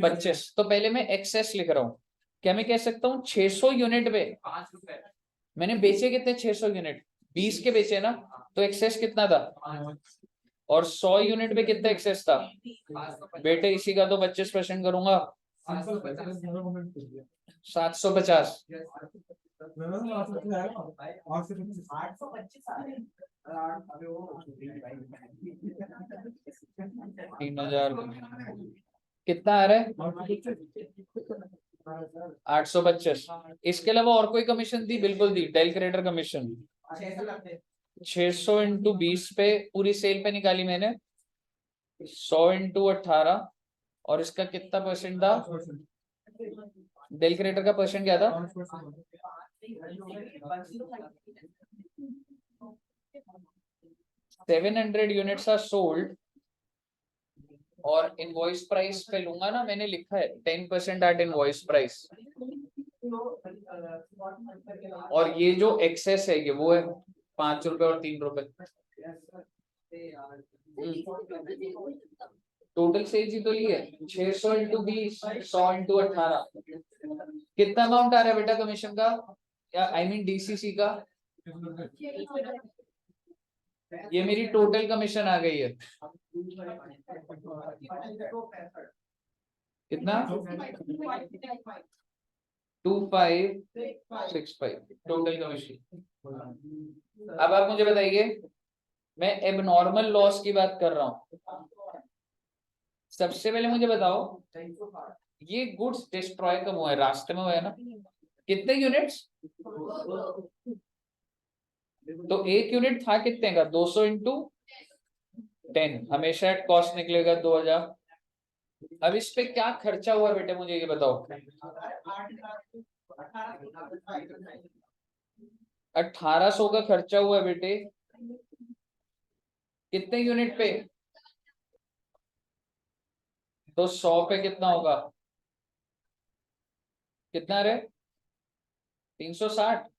25। तो पहले मैं एक्सेस लिख रहा हूँ, क्या मैं कह सकता हूँ 600 यूनिट पे मैंने बेचे कितने, 600 यूनिट 20 के बेचे ना, तो एक्सेस कितना था, और 100 यूनिट पे कितना एक्सेस था बेटे, इसी का तो 25% करूंगा, 750। 3,000 कितना आ रहा है, 825। इसके अलावा और कोई कमीशन दी, बिल्कुल दी, डेल क्रेडिटर कमीशन 600 इंटू 20 पे पूरी सेल पे निकाली मैंने, 100 इंटू 18, और इसका कितना परसेंट था, डेल क्रेडिटर का परसेंट क्या था, 700 यूनिट्स आर सोल्ड, और इनवॉइस प्राइस पे लूंगा ना, मैंने लिखा है 10% एट इनवॉइस प्राइस, और ये जो एक्सेस है ये वो है 5 रुपए और 3 रुपए। टोटल सेल्स ही तो ली है, 600 इंटू 20, 100 इंटू 18, कितना अमाउंट आ रहा है बेटा कमीशन का, या आई मीन डीसीसी का, ये मेरी टोटल कमीशन आ गई है, कितना 2565 टोटल कमीशन। अब आप मुझे बताइए, मैं एबनॉर्मल लॉस की बात कर रहा हूं। सबसे पहले मुझे बताओ, ये गुड्स डिस्ट्रॉय कब हुआ है, रास्ते में हुआ है ना, कितने यूनिट्स, तो एक यूनिट था कितने का, 200 इंटू 10, हमेशा एट कॉस्ट निकलेगा 2000। अब इस पे क्या खर्चा हुआ बेटे, मुझे ये बताओ, 1800 का खर्चा हुआ है बेटे, कितने यूनिट पे, तो 100 पे कितना होगा, कितना रे, 360।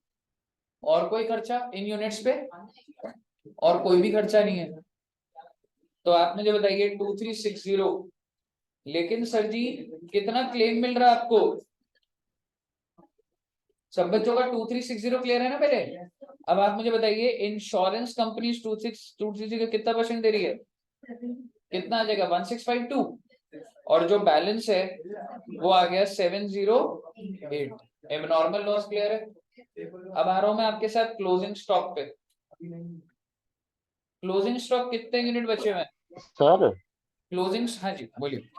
और कोई खर्चा इन यूनिट्स पे, और कोई भी खर्चा नहीं है, तो आप मुझे बताइए 2360, लेकिन सर जी कितना क्लेम मिल रहा है आपको, सब बच्चों का 2360 क्लियर है ना पहले। अब आप मुझे बताइए इंश्योरेंस कंपनी 26 का कितना परसेंट दे रही है, कितना आ जाएगा 1652, और जो बैलेंस है वो आ गया 708। एबनॉर्मल लॉस क्लियर है। अब आ रहा हूं मैं आपके साथ क्लोजिंग स्टॉक पे। क्लोजिंग स्टॉक कितने यूनिट बचे हुए हैं सर। क्लोजिंग, हाँ जी बोलिए।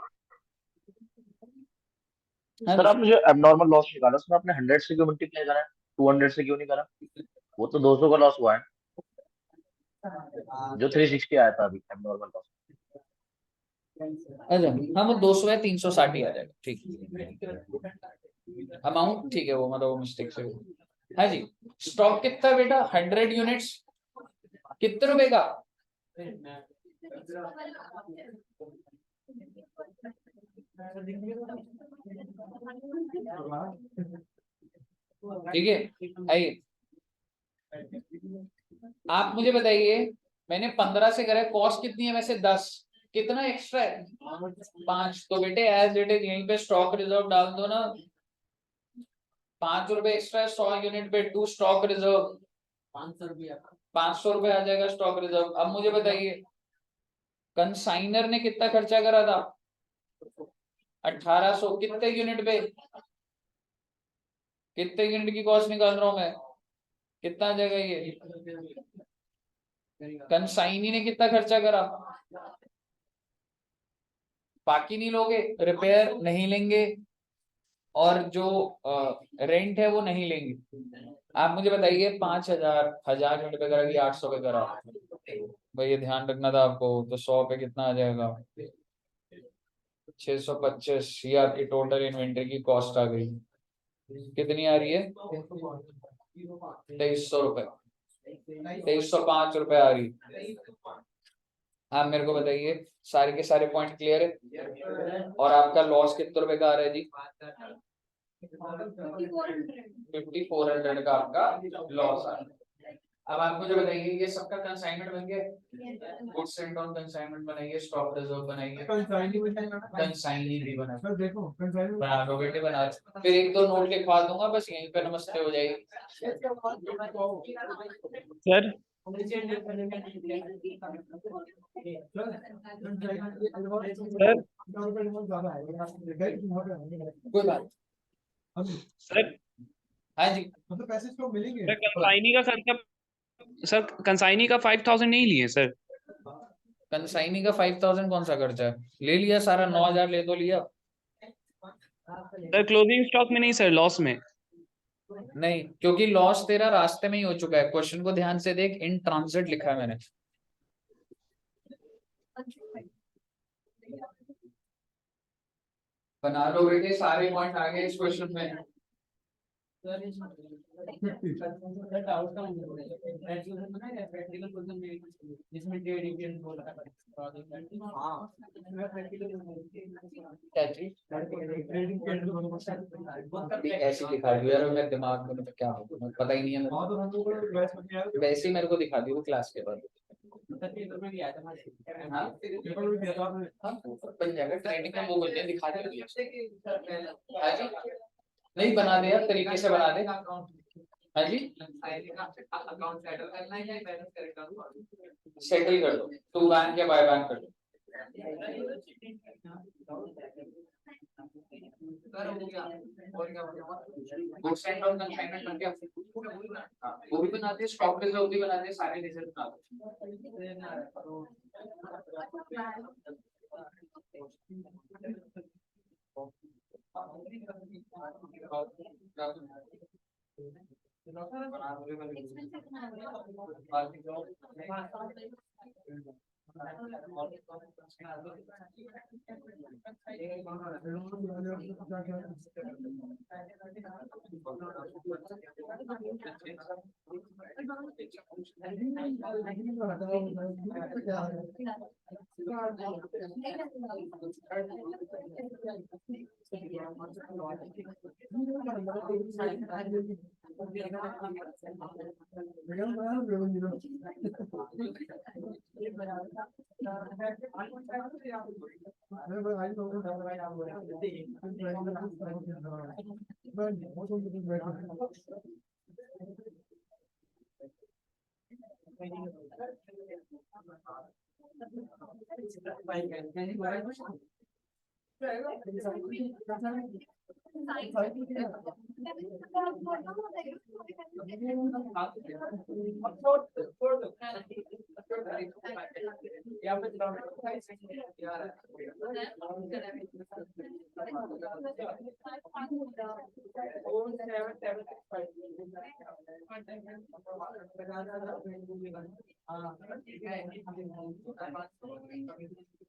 सर आप मुझे एबनॉर्मल लॉस निकाला, सर आपने 100 से क्यों मल्टीप्लाई करा है, 200 से क्यों नहीं करा, वो तो 200 का लॉस हुआ है, जो 360 आया था अभी एबनॉर्मल लॉस। अच्छा हाँ, वो 200 है, 360 ही आ जाएगा, ठीक, अमाउंट ठीक है, वो मतलब वो मिस्टेक से हुआ। हाँ जी, स्टॉक कितना बेटा, 100 यूनिट्स, कितने रुपए का, ठीक है। आइए आप मुझे बताइए, मैंने 15 से करा, कॉस्ट कितनी है वैसे 10, कितना एक्स्ट्रा है 5, तो बेटे एज इट इज यहीं पे स्टॉक रिजर्व डाल दो ना, 5 रुपए एक्स्ट्रा 100 यूनिट पे, 2 स्टॉक रिजर्व 500 रुपए आ जाएगा स्टॉक रिजर्व। अब मुझे बताइए कंसाइनर ने कितना खर्चा करा था, 1800, कितने यूनिट पे, कितने यूनिट की कॉस्ट निकाल रहा हूं मैं, कितना आ जाएगा ये? कंसाइनी ने कितना खर्चा करा? बाकी नहीं लोगे, रिपेयर नहीं लेंगे और जो रेंट है वो नहीं लेंगे। आप मुझे बताइए 5,000 1000 यूनिट पे करा कि 800 पे करा? भाई ये ध्यान रखना था आपको। तो 100 पे कितना आ जाएगा? 625। ये आपकी टोटल इन्वेंट्री की कॉस्ट आ गई। कितनी आ रही है? 2300 रुपए, 2305 रुपए आ रही। आप मेरे को बताइए सारे के सारे पॉइंट क्लियर है? और आपका लॉस कितने रुपए का आ रहा है जी? 5400 का आपका लॉस आ रहा है। अब आप मुझे बताइए ये सबका कंसाइनमेंट बन गया? गुड्स सेंट ऑन कंसाइनमेंट बनाइए, स्टॉक रिजर्व बनाइए, कंसाइनी भी बना। सर देखो कंसाइनमेंट बना लो बेटे, बना लो। फिर एक दो नोट लिखवा दूंगा, बस यहीं पे नमस्ते हो जाएगी। सर कोई बात। सर हाँ जी, मतलब पैसे तो मिलेंगे। सर कंसाइनी का खर्चा, सर कंसाइनी का 5000 नहीं लिए सर। कंसाइनी का 5000 कौन सा खर्चा है? ले लिया सारा, 9000 ले तो लिया। सर क्लोजिंग स्टॉक में नहीं सर, लॉस में। नहीं, क्योंकि लॉस तेरा रास्ते में ही हो चुका है। क्वेश्चन को ध्यान से देख, इन ट्रांजिट लिखा है मैंने। बना लो बेटे, सारे पॉइंट आ गए इस क्वेश्चन में। ऐसी दिखा दी यार, मेरे दिमाग में तो क्या होगा मुझे पता ही नहीं है। वैसे ही मेरे को दिखा दी वो क्लास के बाद। ट्रेनिंग में वो बोलते हैं दिखा दी। नहीं बना दे यार, तरीके से बना दे। हाँ जी, सेटल कर दो, टू बैंक या बाय बैंक कर दो। गुड्स एंड ऑन कंसाइनमेंट बन गया। वो भी बनाते हैं, स्टॉक रिजर्व भी बनाते हैं, सारे reserve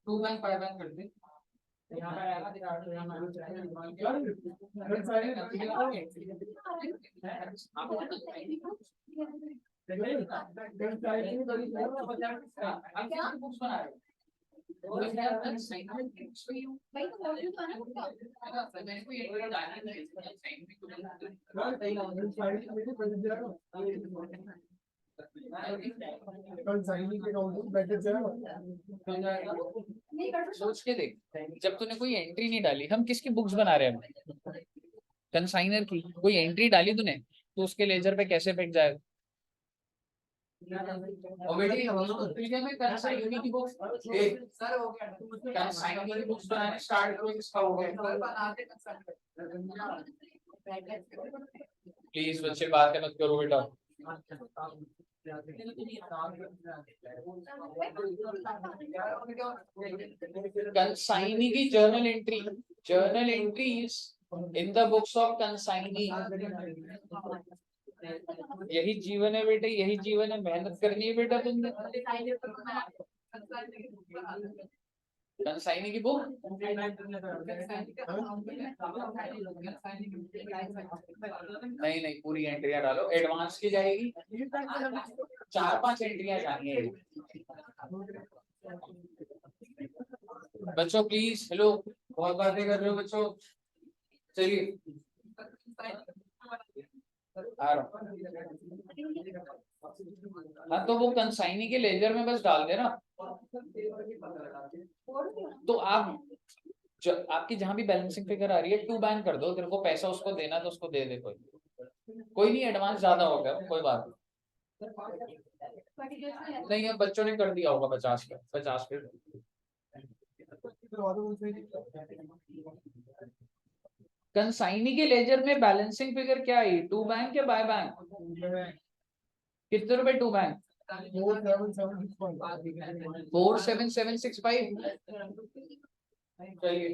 to bank by bank कर दे। सोच के देख, जब तूने कोई एंट्री नहीं डाली, हम किसकी बुक्स बना रहे हैं? कंसाइनर की। कोई एंट्री डाली तूने तो उसके लेजर पे कैसे फेंक जाएगा? और बेटी में कंसाइनर की बुक्स, कंसाइनर की बुक्स बनाने स्टार्ट करो, इसका हो गया। प्लीज बच्चे बातें मत करो बेटा। कंसाइनी की journal entries in the books of consignee. यही जीवन है बेटे, यही जीवन है, मेहनत करनी है बेटा तुमने। कंसाइनी की बुक नहीं नहीं, पूरी एंट्रियां डालो, एडवांस की जाएगी, 4-5 एंट्रियां जानी है। बच्चों प्लीज, हेलो, बहुत बातें कर रहे हो बच्चों, चलिए आ रहा हूं। हाँ तो वो कंसाइनी के लेजर में बस डाल देना। तो आप आपकी जहां भी बैलेंसिंग फिगर आ रही है 2 बैंक कर दो, तेरे को पैसा उसको देना तो उसको दे दे, कोई नहीं, एडवांस ज्यादा हो गया कोई बात नहीं है, बच्चों ने कर दिया होगा 50 पे। कंसाइनी के लेजर में बैलेंसिंग फिगर क्या आई, 2 बैंक या बाय बैंक? कितने रुपए 2 बैंक? 47765। चलिए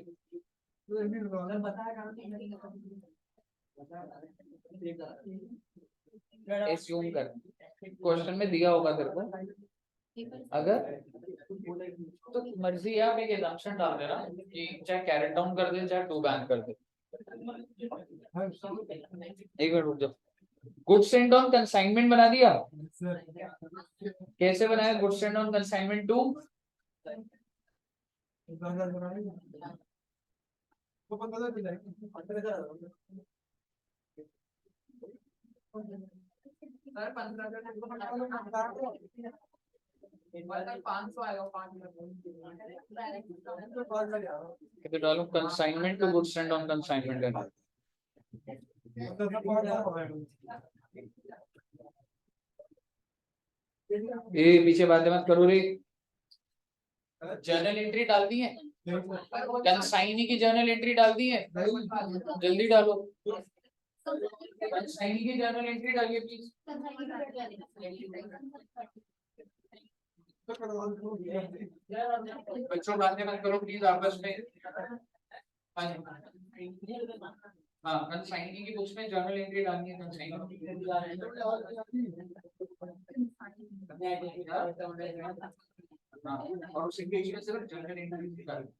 एज्यूम कर, क्वेश्चन में दिया होगा तेरे को, अगर तो मर्जी है, आप एक एग्जाम्पशन डाल देना कि चाहे कैरेट डाउन कर दे चाहे 2 बैंक कर दे। एक मिनट रुक जाओ। गुड्स एंड ऑन कंसाइनमेंट बना दिया, कैसे बनाया गुड्स एंड ऑन कंसाइनमेंट 2? तो डालो consignment to goods and on consignment करना। ये पीछे बातें मत करो रे, जर्नल एंट्री डाल दी है, कंसाइनी की जर्नल एंट्री डाल दी है, जल्दी डालो। कंसाइनी की जर्नल एंट्री डालिए प्लीज। बच्चों बातें मत करो प्लीज आपस में। हाँ कंसाइनी की बुक्स में जर्नल एंट्री डालनी है, कंसाइनी और उसी के लिए सिर्फ जर्नल एंट्री डालनी है।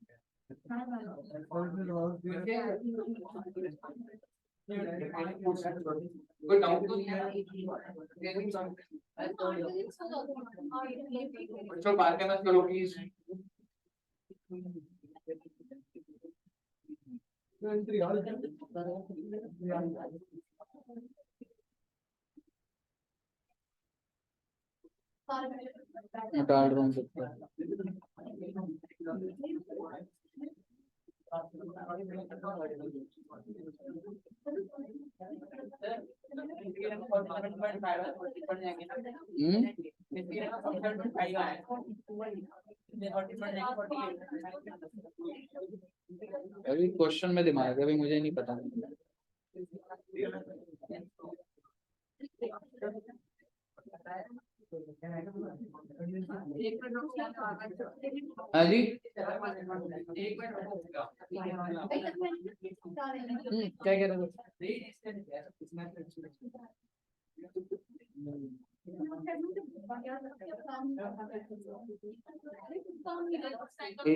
कोई डाउट तो नहीं है? बच्चों बातें मत करो प्लीज। डाल रहा हूँ अभी क्वेश्चन में दिमाग है, अभी मुझे नहीं पता। हाँ जी क्या कह रहे हो?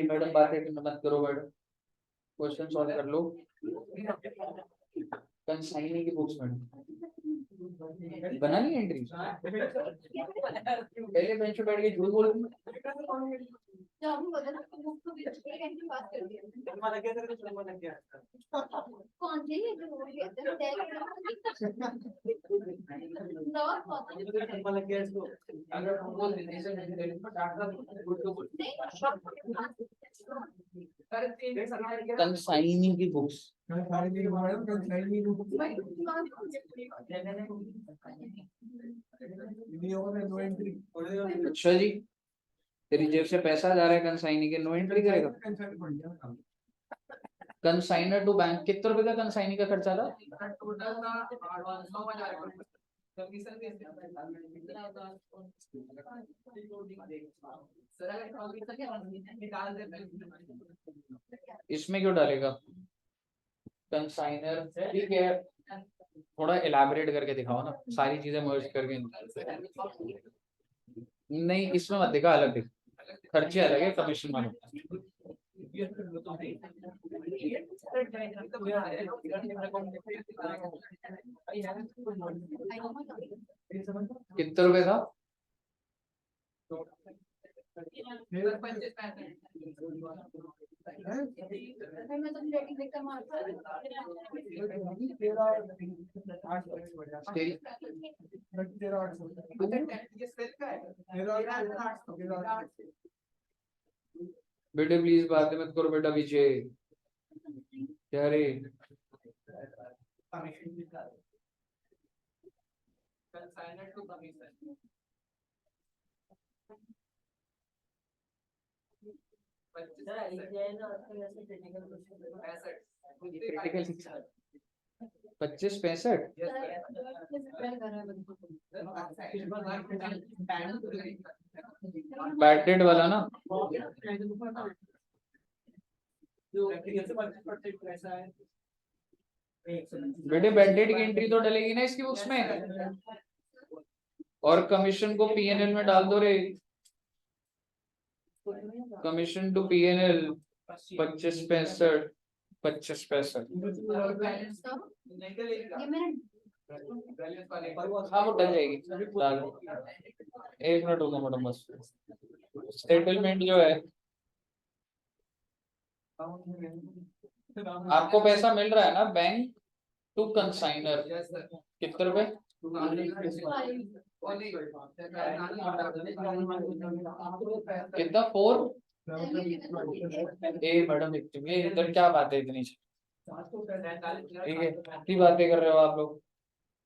मैडम बातें मत करो मैडम, क्वेश्चन सॉल्व कर लो। कंसाइनी की बुक्स में बना ली एंट्री, पहले बेंच पे बैठ के झूठ बोल कौन सी ये जो हो गया अगर हम बोल देते कंसाइनी की बुक्स, अच्छा जी तेरी जेब से पैसा जा रहा है कंसाइनी के, नो एंट्री करेगा। कंसाइनर टू बैंक कितने रुपए का कंसाइनी का खर्चा था? इसमें क्यों डालेगा कंसाइनर? ठीक है, थोड़ा इलाबरेट करके दिखाओ ना, सारी चीजें मर्ज करके नहीं, इसमें मत दिखा, अलग दिख, खर्चे अलग है, कमीशन मालूम। कितने रुपए था? मैं तो रेटिंग देखकर मारता बेटे प्लीज बात मत करो बेटा पीछे, क्या रे? क्रिटिकल 25-65 बैटेड वाला ना? बेटे बैटेड की एंट्री तो डलेगी ना इसकी बुक्स में, और कमीशन को पीएनएल में डाल दो रे। Commission to PNL 25-65 25-65। हाँ वो डल जाएगी, डाल दो। 1 मिनट होगा मैडम बस। सेटलमेंट जो है, आपको पैसा मिल रहा है ना बैंक टू कंसाइनर, कितने रुपए? कितना? 4? ए मैडम ये इधर क्या बातें इतनी, ठीक है कितनी बातें कर रहे हो आप लोग?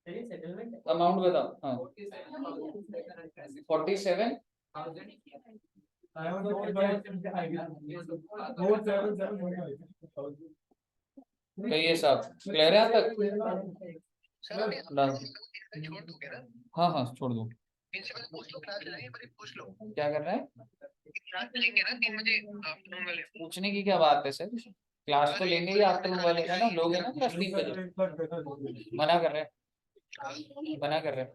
अमाउंट बताओ। हाँ 47। तो ये सब क्लियर है यहाँ तक? हाँ हाँ छोड़ दो। क्या कर रहे हैं? पूछने की क्या बात है सर, क्लास तो लेंगे ही आफ्टरनून वाले है ना, लोग है ना क्लास 3 बजे। मना कर रहे हैं, मना कर रहे हैं।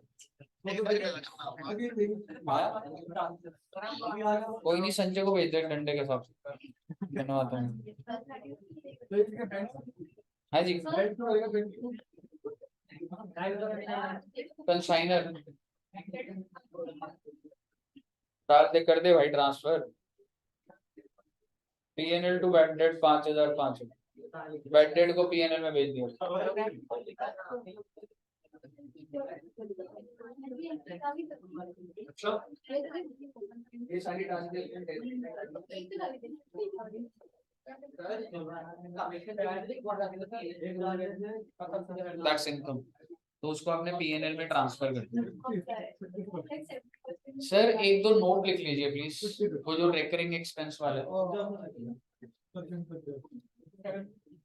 कोई नहीं, संजय को भेज दे डंडे के साथ, बनवाता हूँ। हाँ जी कंसाइनर डाल दे, कर दे भाई transfer. PNL to bad debt 5005, bad debt को पीएनएल में भेज दिया। ये सारी दैट्स इनकम, तो उसको आपने पीएनएल में ट्रांसफर कर दिया। सर 1-2 नोट लिख लीजिए प्लीज, वो जो रेकरिंग एक्सपेंस वाला है।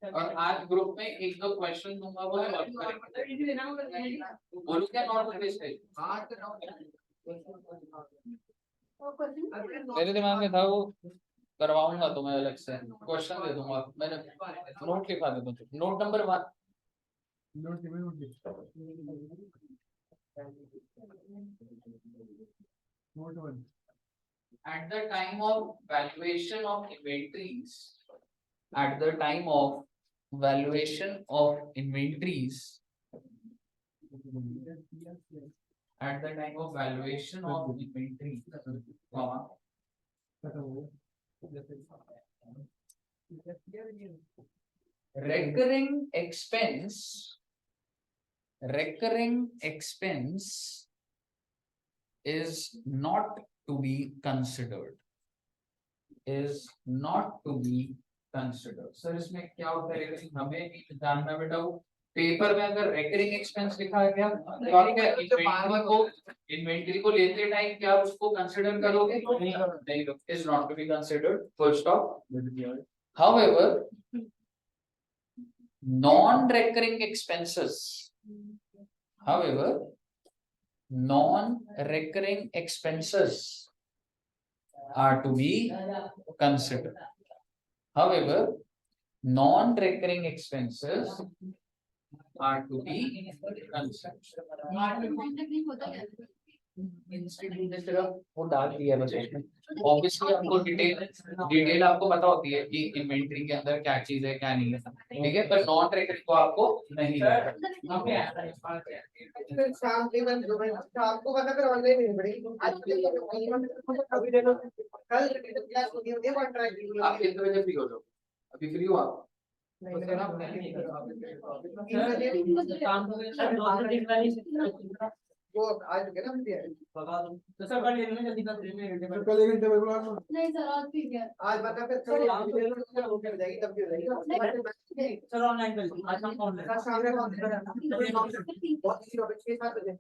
और आज ग्रुप में 1-2 क्वेश्चन दूंगा, वो सॉल्व करेंगे। बोलो क्या नॉर्मल बेस है? मेरे दिमाग में था वो, करवाऊंगा तो मैं अलग से क्वेश्चन दे दूंगा, मैंने नोट लिखा दे दूं। Note number 1, at the time of valuation of inventories, at the time of valuation of inventories, at the time of valuation of inventory, recurring expense is not to be considered, is not to be considered। Sir इसमें क्या होता है हमें जानना बेटा, वो paper में अगर रेकरिंग एक्सपेंस लिखा है क्या, तो आप क्या इन्वेंटरी को लेते टाइम क्या उसको कंसिडर करोगे? नहीं, is not to be considered, full stop. However, non-recurring expenses, however, non-recurring expenses are to be considered. However, non-recurring expenses are to be considered. वो डाल दिया बस उसमें। Obviously आपको डिटेल आपको पता होती है कि इन्वेंटरी के अंदर क्या चीज है क्या नहीं है, ठीक है, पर नॉन रेकरिंग को आपको नहीं है। आपको पता कर ऑनलाइन नहीं पड़ेगी अभी देखो कल क्लास होगी ये कॉन्ट्रैक्ट आप कितने बजे फ्री हो जाओ? अभी फ्री हो आप? वो आज के ना तो सर कल लेने जल्दी कर कल 1 घंटे में बुला लो नहीं सर आज ठीक है आज बता फिर कल हो जाएगी तब भी हो जाएगी सर ऑनलाइन कर लो आज हम ऑनलाइन सर सामने कौन बहुत इजी हो 6-7 बजे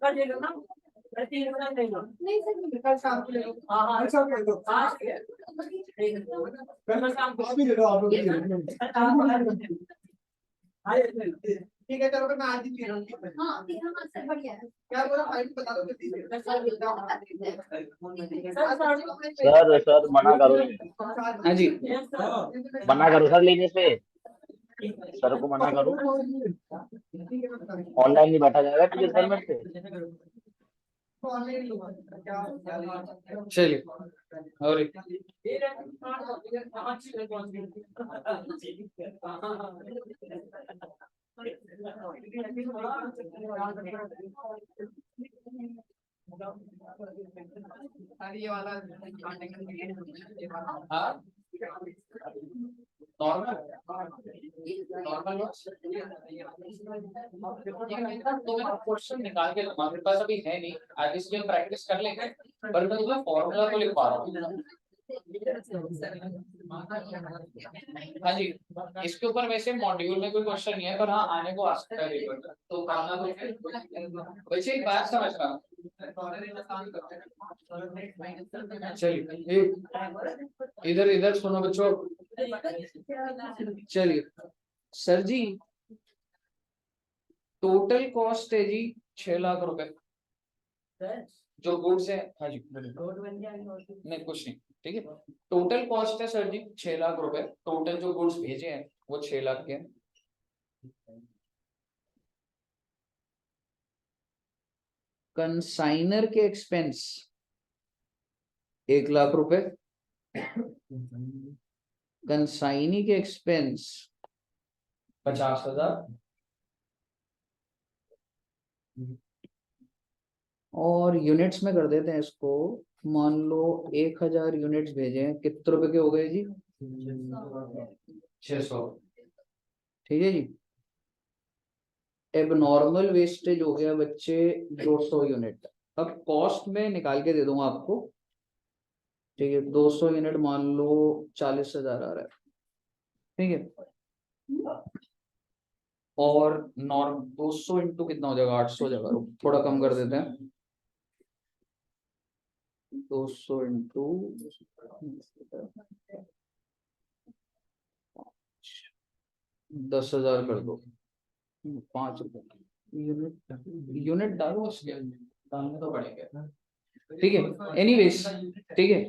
कर ले लो ना मैं 3 बजे ले लो नहीं सर कल शाम को ले लो हां हां शाम को ले लो कल शाम को भी ले लो आप लोग ठीक है चलो मैं आज ही पी रहा हूँ हाँ सर बढ़िया है क्या बोला फाइल बता दो सर मना करो, हाँ जी मना करो सर लेने से, सर को मना करो, ऑनलाइन नहीं बैठा जाएगा टीचर सर में से। चलिए और ये वाला नॉर्मल क्वेश्चन निकाल के हमारे पास अभी है नहीं, आज इसलिए हम प्रैक्टिस कर लेंगे, पर मैं तुम्हें फॉर्मूला तो लिख पा रहा हूँ। हाँ जी, इसके ऊपर वैसे मॉड्यूल में कोई क्वेश्चन नहीं है, पर हाँ आने को आ सकता है तो करना तो वैसे एक बात समझ रहा हूँ। चलिए इधर इधर सुनो बच्चों, चलिए सर जी टोटल कॉस्ट है जी 6 लाख रुपए जो गुड्स है। हाँ जी नहीं कुछ नहीं, ठीक है, टोटल कॉस्ट है सर जी 6 लाख रुपए, टोटल जो गुड्स भेजे हैं वो 6 लाख के हैं। कंसाइनर के एक्सपेंस 1 लाख रुपए, कंसाइनी के एक्सपेंस 50,000 और यूनिट्स में कर देते हैं इसको। मान लो 1000 यूनिट्स भेजे हैं, कितने रुपए के हो गए जी? 600, ठीक है जी। एबनॉर्मल वेस्टेज हो गया बच्चे 200 यूनिट। अब कॉस्ट में निकाल के दे दूंगा आपको, ठीक है, 200 यूनिट मान लो 40,000 आ रहा है, ठीक है, और नॉर्म 200 इंटू कितना हो जाएगा? 800 जगह थोड़ा कम कर देते हैं, 200 इंटू 10,000 कर दो, 5 रुपए यूनिट डालो, डालने तो पड़ेगा, ठीक है। एनीवेज ठीक है,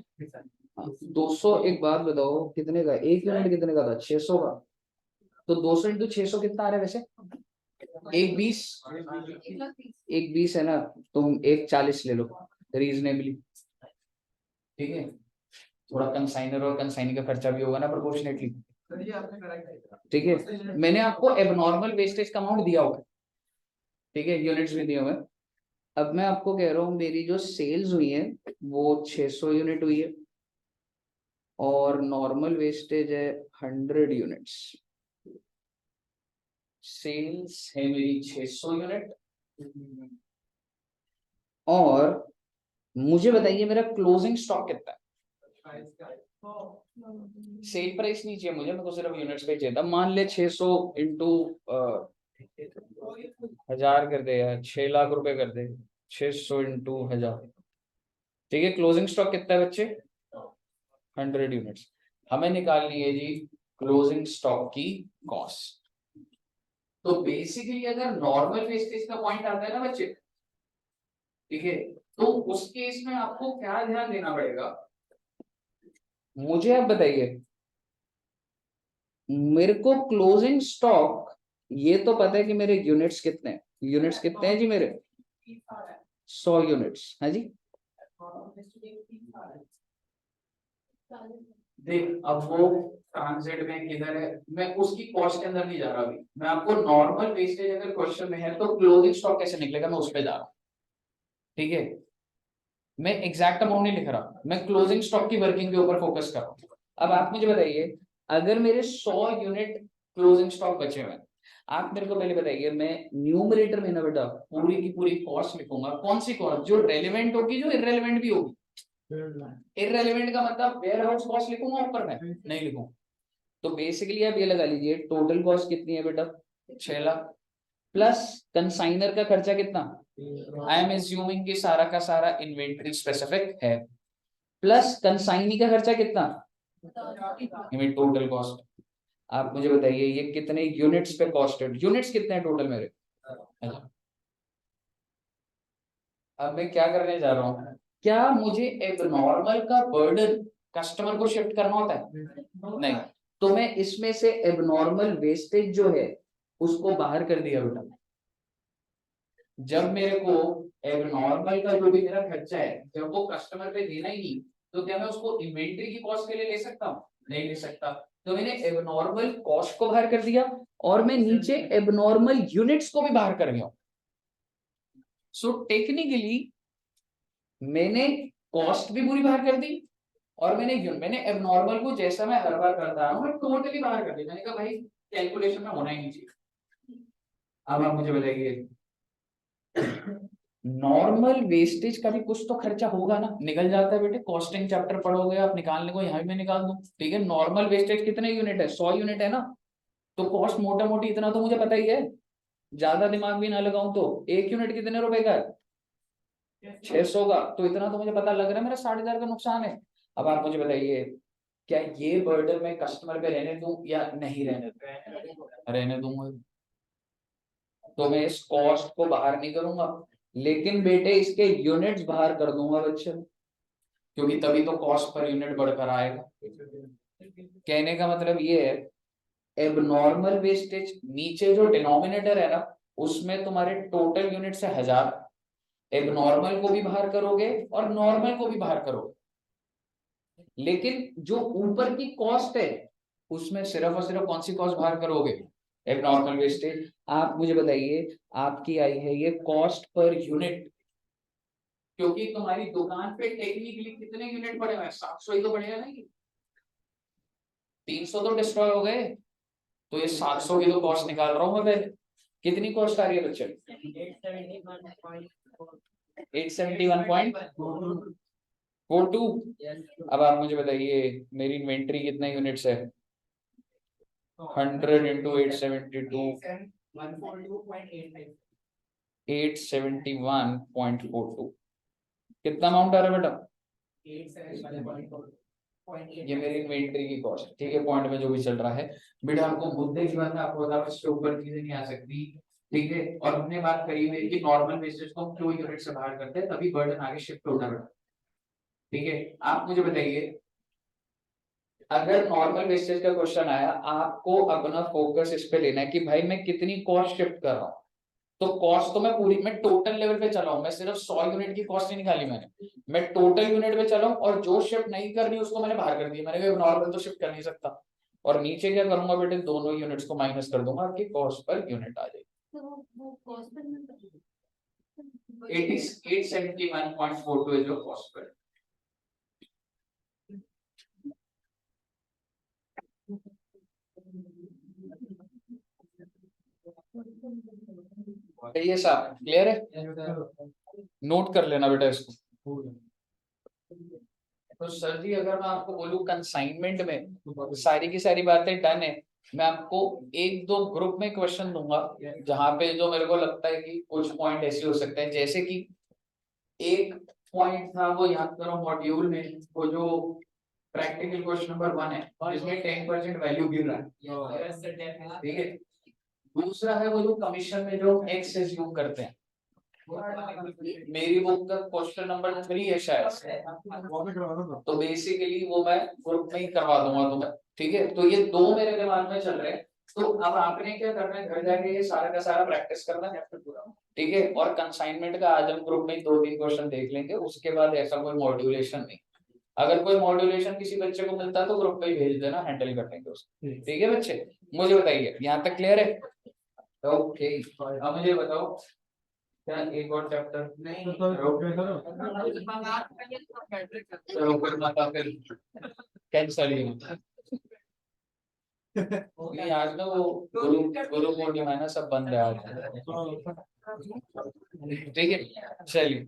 200 एक बात बताओ कितने का? एक यूनिट कितने का था? 600 का, तो 200 इंटू 600 कितना आ रहा है वैसे? 120 है ना, तुम 140 ले लो रीजनेबली, ठीक है, थोड़ा कंसाइनर और कंसाइनी का खर्चा भी होगा ना प्रोपोर्शनेटली, ठीक है। मैंने आपको एबनॉर्मल वेस्टेज का अमाउंट दिया हुआ है, ठीक है, यूनिट्स भी दिए हुए हैं। अब मैं आपको कह रहा हूँ मेरी जो सेल्स हुई है वो 600 यूनिट हुई है और नॉर्मल वेस्टेज है 100 यूनिट्स। सेल्स है मेरी 600 यूनिट और मुझे बताइए मेरा क्लोजिंग स्टॉक कितना है? सेल प्राइस नहीं चाहिए मुझे, मेरे को सिर्फ यूनिट्स पे चाहिए था। मान ले 600 इंटू 1000 कर दे या 6 लाख रुपए कर दे, 600 इंटू 1000, ठीक है। क्लोजिंग स्टॉक कितना है बच्चे? 100 यूनिट्स। हमें निकालनी है जी क्लोजिंग स्टॉक की कॉस्ट। तो बेसिकली अगर नॉर्मल वेस्टेज का पॉइंट आता है ना बच्चे, ठीक है, तो उस केस में आपको क्या ध्यान देना पड़ेगा, मुझे आप बताइए। मेरे को क्लोजिंग स्टॉक ये तो पता है कि मेरे यूनिट्स कितने हैं, यूनिट्स कितने हैं जी मेरे 100 यूनिट्स है जी। देख अब वो ट्रांजिट में किधर है, मैं उसकी कॉस्ट के अंदर नहीं जा रहा अभी, मैं आपको नॉर्मल वेस्टेज अगर क्वेश्चन में है तो क्लोजिंग स्टॉक कैसे निकलेगा मैं उस पे जा रहा हूँ, ठीक है। मैं एग्जैक्ट अमाउंट नहीं लिख रहा, मैं क्लोजिंग स्टॉक की वर्किंग के ऊपर फोकस कर रहा हूँ। अब आप मुझे बताइए, अगर मेरे 100 यूनिट क्लोजिंग स्टॉक बचे हुए हैं, आप मेरे को पहले बताइए, मैं न्यूमरेटर में ना बेटा पूरी की पूरी कॉस्ट लिखूंगा, कौन सी कॉस्ट, जो रेलेवेंट होगी जो इररेलेवेंट भी होगी। इररेलेवेंट का मतलब वेयर हाउस कॉस्ट लिखूंगा ऊपर में, नहीं लिखूंगा। तो बेसिकली आप ये लगा लीजिए टोटल कॉस्ट कितनी है बेटा 6 लाख, प्लस कंसाइनर का खर्चा कितना, आई एम एज्यूमिंग कि सारा का सारा इन्वेंट्री स्पेसिफिक है, प्लस कंसाइनी का खर्चा कितना, टोटल कॉस्ट। आप मुझे बताइए ये कितने यूनिट्स पे कॉस्टेड, यूनिट्स कितने हैं टोटल मेरे। अच्छा अब मैं क्या करने जा रहा हूँ, क्या मुझे एबनॉर्मल का बर्डन कस्टमर को शिफ्ट करना होता है, नहीं। तो मैं इसमें से एबनॉर्मल वेस्टेज जो है उसको बाहर कर दिया बेटा। जब मेरे को एबनॉर्मल का जो भी मेरा खर्चा है जब वो कस्टमर पे देना ही नहीं, तो क्या मैं उसको इन्वेंट्री की कॉस्ट के लिए ले सकता हूँ, नहीं ले सकता। तो मैंने एबनॉर्मल कॉस्ट को बाहर कर दिया और मैं नीचे एबनॉर्मल यूनिट्स को भी बाहर कर गया। सो टेक्निकली मैंने कॉस्ट भी पूरी बाहर कर दी और मैंने एबनॉर्मल को जैसा मैं हर बार करता हूं मैं टोटली बाहर कर दिया। मैंने कहा भाई कैलकुलेशन में होना ही नहीं चाहिए। अब आप मुझे बताइए नॉर्मल वेस्टेज का भी कुछ तो खर्चा होगा ना, निकल जाता है बेटे, कॉस्टिंग चैप्टर पढ़ोगे आप, निकालने को यहाँ भी मैं निकाल दूं, ठीक है। नॉर्मल वेस्टेज कितने यूनिट है, 100 यूनिट है ना, तो कॉस्ट मोटा मोटी इतना तो मुझे पता ही है, ज्यादा दिमाग भी ना लगाऊं तो 1 यूनिट कितने रुपए का है 600 का, तो इतना तो मुझे पता लग रहा है मेरा 60,000 का नुकसान है। अब आप मुझे बताइए क्या ये बर्डन मैं कस्टमर पे रहने दूं या नहीं रहने दूं, रहने दूंगा। तो मैं इस कॉस्ट को बाहर नहीं करूंगा, लेकिन बेटे इसके यूनिट्स बाहर कर दूंगा बच्चे, क्योंकि तभी तो कॉस्ट पर यूनिट बढ़कर आएगा। कहने का मतलब ये है एबनॉर्मल वेस्टेज नीचे जो डिनोमिनेटर है ना उसमें तुम्हारे टोटल यूनिट से 1000, एबनॉर्मल को भी बाहर करोगे और नॉर्मल को भी बाहर करोगे, लेकिन जो ऊपर की कॉस्ट है उसमें सिर्फ और सिर्फ कौन सी कॉस्ट बाहर करोगे, एबनॉर्मल वेस्टेज। आप मुझे बताइए आपकी आई है ये कॉस्ट पर यूनिट, क्योंकि तुम्हारी दुकान पे टेक्निकली कितने यूनिट पड़े हुए हैं 700 ही तो पड़ेगा, नहीं 300 तो डिस्ट्रॉय हो गए, तो ये 700 की तो कॉस्ट निकाल रहा हूं मैं पहले। कितनी कॉस्ट आ रही है बच्चे 871.42। अब आप मुझे बताइए मेरी इन्वेंट्री कितने यूनिट्स है 100 इंटू 872 871.42 कितना अमाउंट आ रहा है बेटा, ये मेरी इन्वेंट्री की कॉस्ट, ठीक है। पॉइंट में जो भी चल रहा है बेटा आपको मुद्दे की बात है, आपको बता इसके ऊपर चीजें नहीं आ सकती, ठीक है। और हमने बात करी हुई कि नॉर्मल वेस्टेज को हम क्यों यूनिट से बाहर करते हैं, तभी बर्डन आगे शिफ्ट होता है, ठीक है। आप मुझे बताइए अगर नॉर्मल वेस्टेज का क्वेश्चन आया आपको अपना फोकस इस पे लेना है कि भाई मैं कितनी कॉस्ट शिफ्ट कर रहा हूँ। तो कॉस्ट तो मैं पूरी मैं टोटल लेवल पे चला हूं, मैं सिर्फ 100 यूनिट की कॉस्ट नहीं निकाली मैंने, मैं टोटल यूनिट पे चला हूं और जो शिफ्ट नहीं करनी उसको मैंने बाहर कर दिया। मैंने कहा नॉर्मल तो शिफ्ट कर नहीं सकता, और नीचे क्या करूंगा बेटे दोनों यूनिट्स को माइनस कर दूंगा, आपकी कॉस्ट पर यूनिट आ जाएगी 871.42 इज योर कॉस्ट पर। ये साहब क्लियर है, नोट कर लेना बेटा इसको। तो सर जी अगर मैं आपको बोलूं कंसाइनमेंट में सारी की सारी बातें डन है, मैं आपको एक दो ग्रुप में क्वेश्चन दूंगा जहां पे जो मेरे को लगता है कि कुछ पॉइंट ऐसे हो सकते हैं, जैसे कि एक पॉइंट था वो याद करो मॉड्यूल में, वो जो प्रैक्टिकल क्वेश्चन नंबर 1 है जिसमें 10% वैल्यू गिर रहा है, ठीक है। दूसरा है वो जो कमीशन में जो एक्स एज्यूम करते हैं, मेरी बुक का क्वेश्चन नंबर 3 है शायद, तो बेसिकली वो मैं ग्रुप में ही करवा दूंगा तुम्हें, ठीक है। तो ये दो मेरे दिमाग में चल रहे हैं, तो अब आपने क्या करना है, घर जाके ये सारा का सारा प्रैक्टिस करना है, ठीक है। और कंसाइनमेंट का आज हम ग्रुप में 2-3 क्वेश्चन देख लेंगे, उसके बाद ऐसा कोई मॉड्यूलेशन नहीं। अगर कोई मॉड्यूलेशन किसी बच्चे को मिलता है तो ग्रुप में ही भेज देना, हैंडल कर लेंगे उसको, ठीक है बच्चे। मुझे बताइए यहाँ तक क्लियर है? ओके, अब मुझे बताओ क्या एक और चैप्टर नहीं चलो फिर मत फिर कैंसल ही नहीं, आज ना वो गुरु गुरु पूर्णिमा है ना, सब बंद है आज, ठीक है। चलिए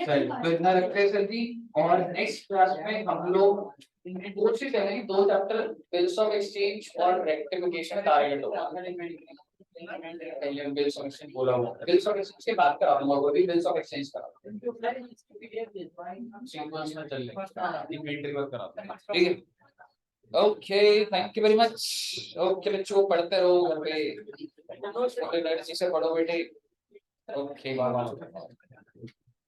चलिए तो इतना रखते हैं सर जी। और नेक्स्ट क्लास में हम लोग कोशिश करेंगे 2 चैप्टर बिल्स ऑफ एक्सचेंज और रेक्टिफिकेशन टारगेट होगा। पहले बिल्स ऑफ एक्सचेंज बोला हुआ, बिल्स ऑफ एक्सचेंज के बात करा दूंगा, वो भी बिल्स ऑफ एक्सचेंज करा सीक्वेंस में चल लेंगे, इन्वेंटरी वर्क करा दूंगा, ठीक है। Okay, thank you very much. Okay बच्चों, पढ़ते रहो घर पे, से पढ़ो बेटे। Okay, bye bye.